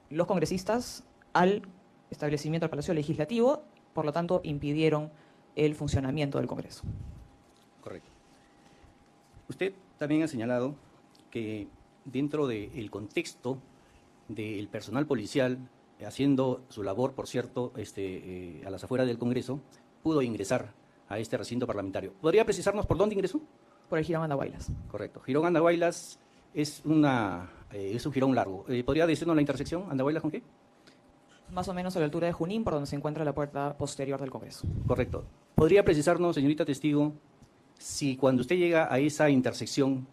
Speaker 11: los congresistas al establecimiento del Palacio Legislativo, por lo tanto impidieron el funcionamiento del Congreso.
Speaker 5: Correcto. Usted también ha señalado que dentro del contexto del personal policial haciendo su labor, por cierto, a las afueras del Congreso, pudo ingresar a este recinto parlamentario. ¿Podría precisarnos por dónde ingresó?
Speaker 11: Por el Jirón Andahuaylas.
Speaker 5: Correcto. Jirón Andahuaylas es un jirón largo. ¿Podría decirnos la intersección? ¿Andahuaylas con qué?
Speaker 11: Más o menos a la altura de Junín, por donde se encuentra la puerta posterior del Congreso.
Speaker 5: Correcto. ¿Podría precisarnos, señorita testigo, si cuando usted llega a esa intersección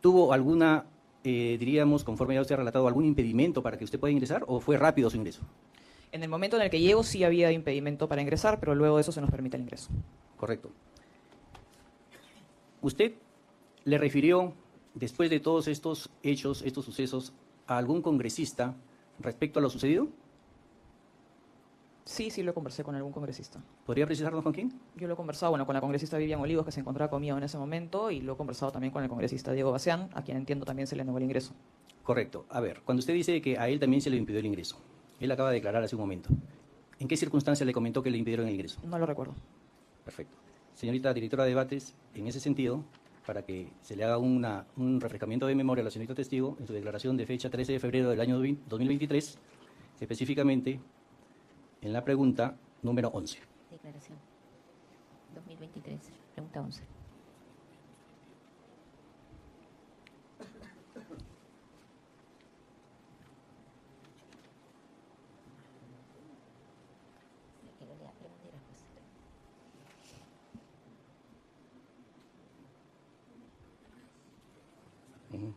Speaker 5: tuvo alguna, diríamos, conforme ya usted ha relatado, algún impedimento para que usted pueda ingresar o fue rápido su ingreso?
Speaker 11: En el momento en el que llego sí había impedimento para ingresar, pero luego de eso se nos permite el ingreso.
Speaker 5: Correcto. ¿Usted le refirió, después de todos estos hechos, estos sucesos, a algún congresista respecto a lo sucedido?
Speaker 11: Sí, lo conversé con algún congresista.
Speaker 5: ¿Podría precisarnos con quién?
Speaker 11: Yo lo he conversado, con la congresista Vivian Olivos, que se encontraba conmigo en ese momento, y lo he conversado también con el congresista Diego Baseán, a quien entiendo también se le negó el ingreso.
Speaker 5: Correcto. A ver, cuando usted dice que a él también se le impidió el ingreso, él acaba de declarar hace un momento. ¿En qué circunstancia le comentó que le impidieron el ingreso?
Speaker 11: No lo recuerdo.
Speaker 5: Perfecto. Señorita directora de debates, en ese sentido, para que se le haga un refrescamiento de memoria a la señorita testigo, en su declaración de fecha 13 de febrero del año 2023, específicamente en la pregunta número 11.
Speaker 3: Declaración 2023, pregunta 11.
Speaker 5: Ujú.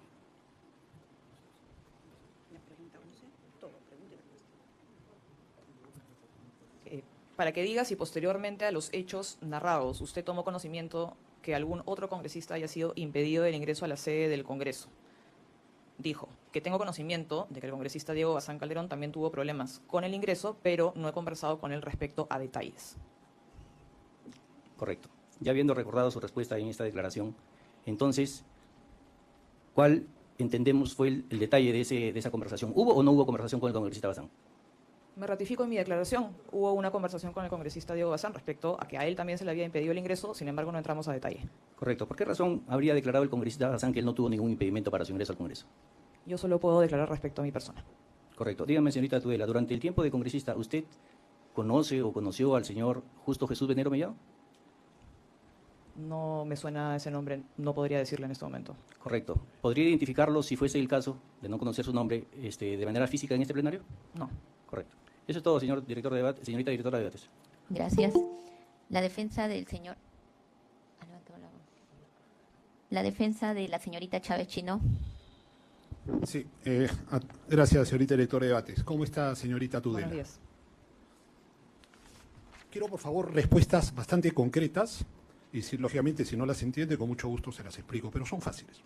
Speaker 11: Para que diga si posteriormente a los hechos narrados usted tomó conocimiento que algún otro congresista haya sido impedido el ingreso a la sede del Congreso. Dijo que tengo conocimiento de que el congresista Diego Bazán Calderón también tuvo problemas con el ingreso, pero no he conversado con él respecto a detalles.
Speaker 5: Correcto. Ya habiendo recordado su respuesta en esta declaración, entonces, ¿cuál entendemos fue el detalle de esa conversación? ¿Hubo o no hubo conversación con el congresista Bazán?
Speaker 11: Me ratifico en mi declaración. Hubo una conversación con el congresista Diego Bazán respecto a que a él también se le había impedido el ingreso, sin embargo no entramos a detalle.
Speaker 5: Correcto. ¿Por qué razón habría declarado el congresista Bazán que él no tuvo ningún impedimento para su ingreso al Congreso?
Speaker 11: Yo solo puedo declarar respecto a mi persona.
Speaker 5: Correcto. Dígame, señorita Tudela, durante el tiempo de congresista, ¿usted conoce o conoció al señor Justo Jesús Venero Mellado?
Speaker 11: No me suena ese nombre, no podría decirle en este momento.
Speaker 5: Correcto. ¿Podría identificarlo, si fuese el caso, de no conocer su nombre, de manera física en este plenario?
Speaker 11: No.
Speaker 5: Correcto. Eso es todo, señor director de debate, señorita directora de debates.
Speaker 3: Gracias. La defensa del señor... La defensa de la señorita Chávez Chino.
Speaker 7: Sí, gracias, señorita directora de debates. ¿Cómo está, señorita Tudela?
Speaker 11: Buenos días.
Speaker 7: Quiero, por favor, respuestas bastante concretas y, lógicamente, si no las entiende, con mucho gusto se las explico, pero son fáciles.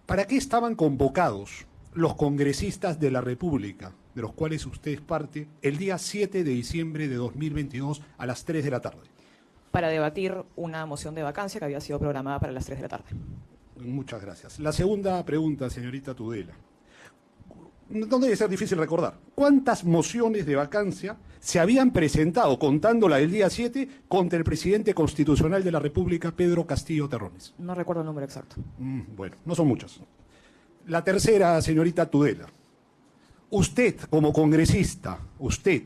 Speaker 7: ¿Para qué estaban convocados los congresistas de la República, de los cuales usted es parte, el día 7 de diciembre de 2022 a las 3 de la tarde?
Speaker 11: Para debatir una moción de vacancia que había sido programada para las 3 de la tarde.
Speaker 7: Muchas gracias. La segunda pregunta, señorita Tudela. No debe ser difícil recordar. ¿Cuántas mociones de vacancia se habían presentado, contando la del día 7, contra el presidente constitucional de la República, Pedro Castillo Terrones?
Speaker 11: No recuerdo el número exacto.
Speaker 7: Bueno, no son muchas. La tercera, señorita Tudela. Usted, como congresista, usted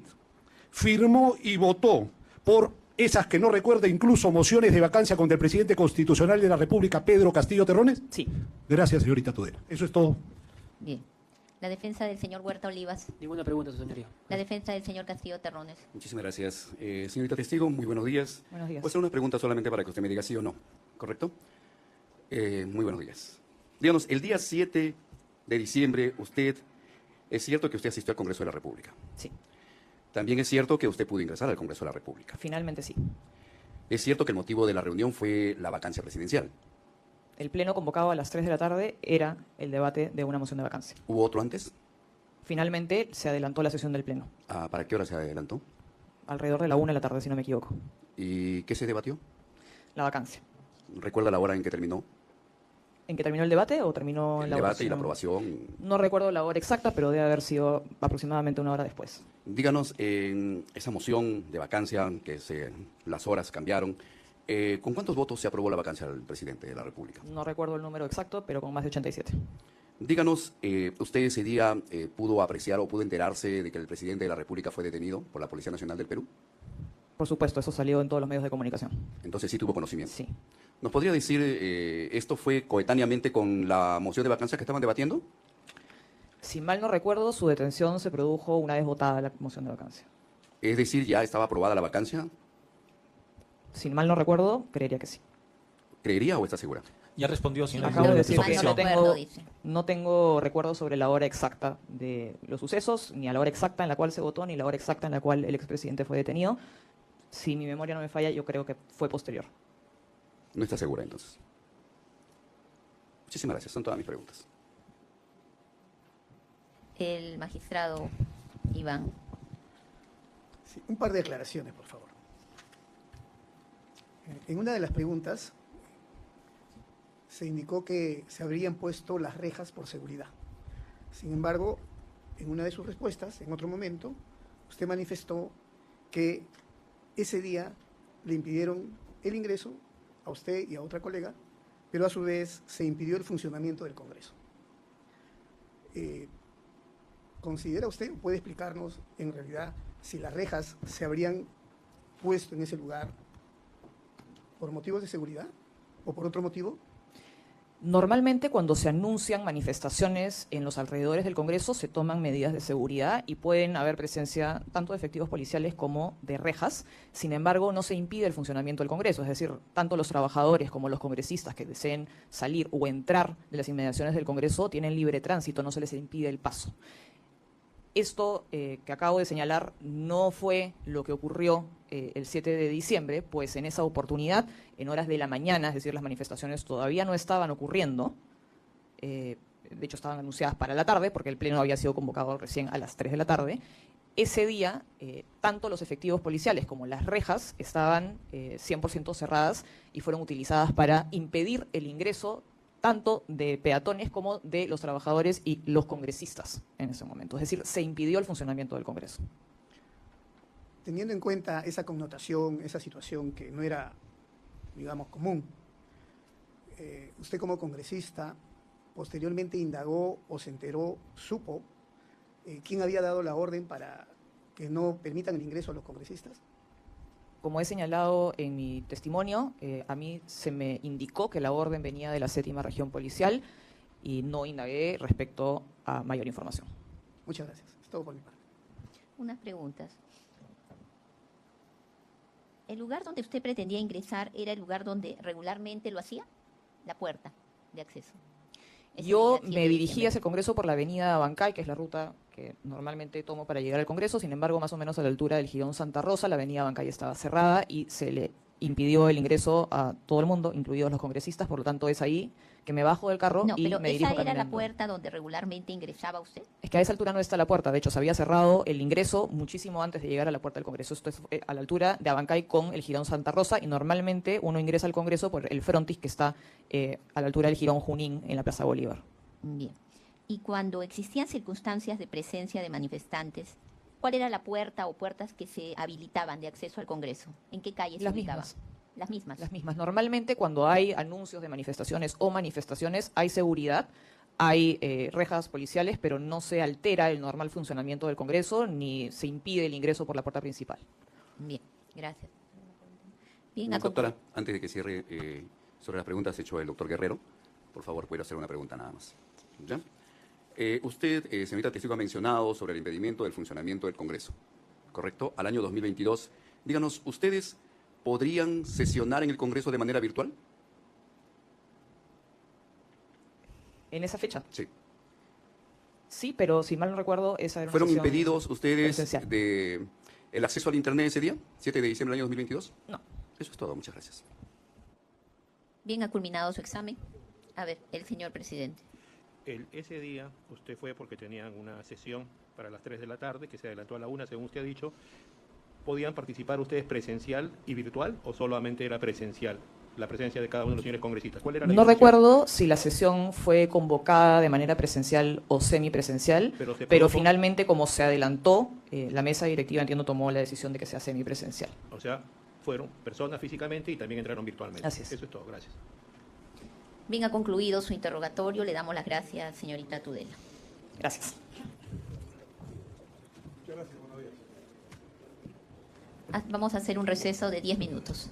Speaker 7: firmó y votó por esas que no recuerda, incluso mociones de vacancia contra el presidente constitucional de la República, Pedro Castillo Terrones.
Speaker 11: Sí.
Speaker 7: Gracias, señorita Tudela. Eso es todo.
Speaker 3: Bien. La defensa del señor Huerta Olivas.
Speaker 13: Ninguna pregunta, su señoría.
Speaker 3: La defensa del señor Castillo Terrones.
Speaker 10: Muchísimas gracias. Señorita testigo, muy buenos días.
Speaker 11: Buenos días.
Speaker 10: Voy a hacer una pregunta solamente para que usted me diga sí o no, ¿correcto? Muy buenos días. Díganos, el día 7 de diciembre, ¿es cierto que usted asistió al Congreso de la República?
Speaker 11: Sí.
Speaker 10: También es cierto que usted pudo ingresar al Congreso de la República.
Speaker 11: Finalmente sí.
Speaker 10: Es cierto que el motivo de la reunión fue la vacancia presidencial.
Speaker 11: El pleno convocado a las 3 de la tarde era el debate de una moción de vacancia.
Speaker 10: ¿Hubo otro antes?
Speaker 11: Finalmente se adelantó la sesión del pleno.
Speaker 10: ¿Para qué hora se adelantó?
Speaker 11: Alrededor de la 1 de la tarde, si no me equivoco.
Speaker 10: ¿Y qué se debatió?
Speaker 11: La vacancia.
Speaker 10: ¿Recuerda la hora en que terminó?
Speaker 11: ¿En que terminó el debate o terminó
Speaker 10: El
Speaker 11: la
Speaker 10: debate y la
Speaker 11: votación?
Speaker 10: aprobación.
Speaker 11: No recuerdo la hora exacta, pero debe haber sido aproximadamente 1 hora después.
Speaker 10: Díganos, en esa moción de vacancia, las horas cambiaron, ¿con cuántos votos se aprobó la vacancia del presidente de la República?
Speaker 11: No recuerdo el número exacto, pero con más de 87.
Speaker 10: Díganos, ¿usted ese día pudo apreciar o pudo enterarse de que el presidente de la República fue detenido por la Policía Nacional del Perú?
Speaker 11: Por supuesto, eso salió en todos los medios de comunicación.
Speaker 10: Entonces sí tuvo conocimiento.
Speaker 11: Sí.
Speaker 10: ¿Nos podría decir, esto fue coetáneamente con la moción de vacancia que estaban debatiendo?
Speaker 11: Si mal no recuerdo, su detención se produjo una vez votada la moción de vacancia.
Speaker 10: Es decir, ¿ya estaba aprobada la vacancia?
Speaker 11: Si mal no recuerdo, creería que sí.
Speaker 10: ¿Creería o está segura?
Speaker 1: Ya respondió, señor.
Speaker 11: Acabo de decir
Speaker 3: Mal
Speaker 11: que
Speaker 3: no
Speaker 11: no
Speaker 3: recuerdo,
Speaker 11: tengo,
Speaker 3: dice.
Speaker 11: no tengo recuerdo sobre la hora exacta de los sucesos, ni a la hora exacta en la cual se votó, ni la hora exacta en la cual el expresidente fue detenido. Si mi memoria no me falla, yo creo que fue posterior.
Speaker 10: No está segura, entonces. Muchísimas gracias. Son todas mis preguntas.
Speaker 3: El magistrado Iván.
Speaker 9: Sí, un par de aclaraciones, por favor. En una de las preguntas se indicó que se habrían puesto las rejas por seguridad. Sin embargo, en una de sus respuestas, en otro momento, usted manifestó que ese día le impidieron el ingreso a usted y a otra colega, pero a su vez se impidió el funcionamiento del Congreso. ¿Considera usted, o puede explicarnos en realidad, si las rejas se habrían puesto en ese lugar por motivos de seguridad o por otro motivo?
Speaker 11: Normalmente cuando se anuncian manifestaciones en los alrededores del Congreso se toman medidas de seguridad y pueden haber presencia tanto de efectivos policiales como de rejas. Sin embargo, no se impide el funcionamiento del Congreso, es decir, tanto los trabajadores como los congresistas que deseen salir o entrar de las inmediaciones del Congreso tienen libre tránsito, no se les impide el paso. Esto que acabo de señalar no fue lo que ocurrió el 7 de diciembre, pues en esa oportunidad, en horas de la mañana, es decir, las manifestaciones todavía no estaban ocurriendo, de hecho estaban anunciadas para la tarde, porque el pleno había sido convocado recién a las 3 de la tarde. Ese día, tanto los efectivos policiales como las rejas estaban 100% cerradas y fueron utilizadas para impedir el ingreso tanto de peatones como de los trabajadores y los congresistas en ese momento. Es decir, se impidió el funcionamiento del Congreso.
Speaker 9: Teniendo en cuenta esa connotación, esa situación que no era, digamos, común, usted como congresista posteriormente indagó o se enteró, supo, quién había dado la orden para que no permitan el ingreso a los congresistas.
Speaker 11: Como he señalado en mi testimonio, a mí se me indicó que la orden venía de la 7ª Región Policial y no indagué respecto a mayor información.
Speaker 9: Muchas gracias. Es todo por mi parte.
Speaker 3: Unas preguntas. ¿El lugar donde usted pretendía ingresar era el lugar donde regularmente lo hacía? La puerta de acceso.
Speaker 11: Yo me dirigí hacia el Congreso por la avenida Bancay, que es la ruta que normalmente tomo para llegar al Congreso. Sin embargo, más o menos a la altura del Jirón Santa Rosa, la avenida Bancay estaba cerrada y se le impidió el ingreso a todo el mundo, incluidos los congresistas. Por lo tanto, es ahí que me bajo del carro y me dirijo
Speaker 3: ¿esa era
Speaker 11: caminando.
Speaker 3: la puerta donde regularmente ingresaba usted?
Speaker 11: Es que a esa altura no está la puerta. De hecho, se había cerrado el ingreso muchísimo antes de llegar a la puerta del Congreso. Esto es a la altura de Abancay con el Jirón Santa Rosa y normalmente uno ingresa al Congreso por el frontis que está a la altura del Jirón Junín en la Plaza Bolívar.
Speaker 3: Bien. Y cuando existían circunstancias de presencia de manifestantes, ¿Cuál era la puerta o puertas que se habilitaban de acceso al Congreso? ¿En qué calles se
Speaker 11: Las
Speaker 3: ubicaban?
Speaker 11: mismas.
Speaker 3: Las mismas.
Speaker 11: Las mismas. Normalmente cuando hay anuncios de manifestaciones o manifestaciones hay seguridad, hay rejas policiales, pero no se altera el normal funcionamiento del Congreso ni se impide el ingreso por la puerta principal.
Speaker 3: Bien, gracias. Bien,
Speaker 10: Doctora, antes de que cierre sobre las preguntas hecho el doctor Guerrero, por favor, puedo hacer una pregunta nada más. ¿Ya? Usted, señorita testigo, ha mencionado sobre el impedimento del funcionamiento del Congreso, ¿correcto? Al año 2022. Díganos, ¿ustedes podrían sesionar en el Congreso de manera virtual?
Speaker 11: ¿En esa fecha?
Speaker 10: Sí.
Speaker 11: Sí, pero si mal no recuerdo, esa era una
Speaker 10: ¿Fueron
Speaker 11: sesión
Speaker 10: impedidos ustedes
Speaker 11: presencial.
Speaker 10: de el acceso al Internet ese día, 7 de diciembre del año 2022?
Speaker 11: No.
Speaker 10: Eso es todo, muchas gracias.
Speaker 3: Bien, ha culminado su examen. A ver, el señor presidente.
Speaker 6: Ese día usted fue porque tenían una sesión para las 3 de la tarde, que se adelantó a la 1, según usted ha dicho. ¿Podían participar ustedes presencial y virtual o solamente era presencial la presencia de cada uno de los señores congresistas? ¿Cuál era la
Speaker 11: No
Speaker 6: disposición?
Speaker 11: recuerdo si la sesión fue convocada de manera presencial o semipresencial,
Speaker 6: Pero se
Speaker 11: pero
Speaker 6: produjo-
Speaker 11: finalmente, como se adelantó, la mesa directiva, entiendo, tomó la decisión de que sea semipresencial.
Speaker 6: O sea, fueron personas físicamente y también entraron virtualmente.
Speaker 11: Así es.
Speaker 6: Eso es todo, gracias.
Speaker 3: Bien, ha concluido su interrogatorio. Le damos las gracias, señorita Tudela.
Speaker 11: Gracias.
Speaker 3: Vamos a hacer un receso de 10 minutos.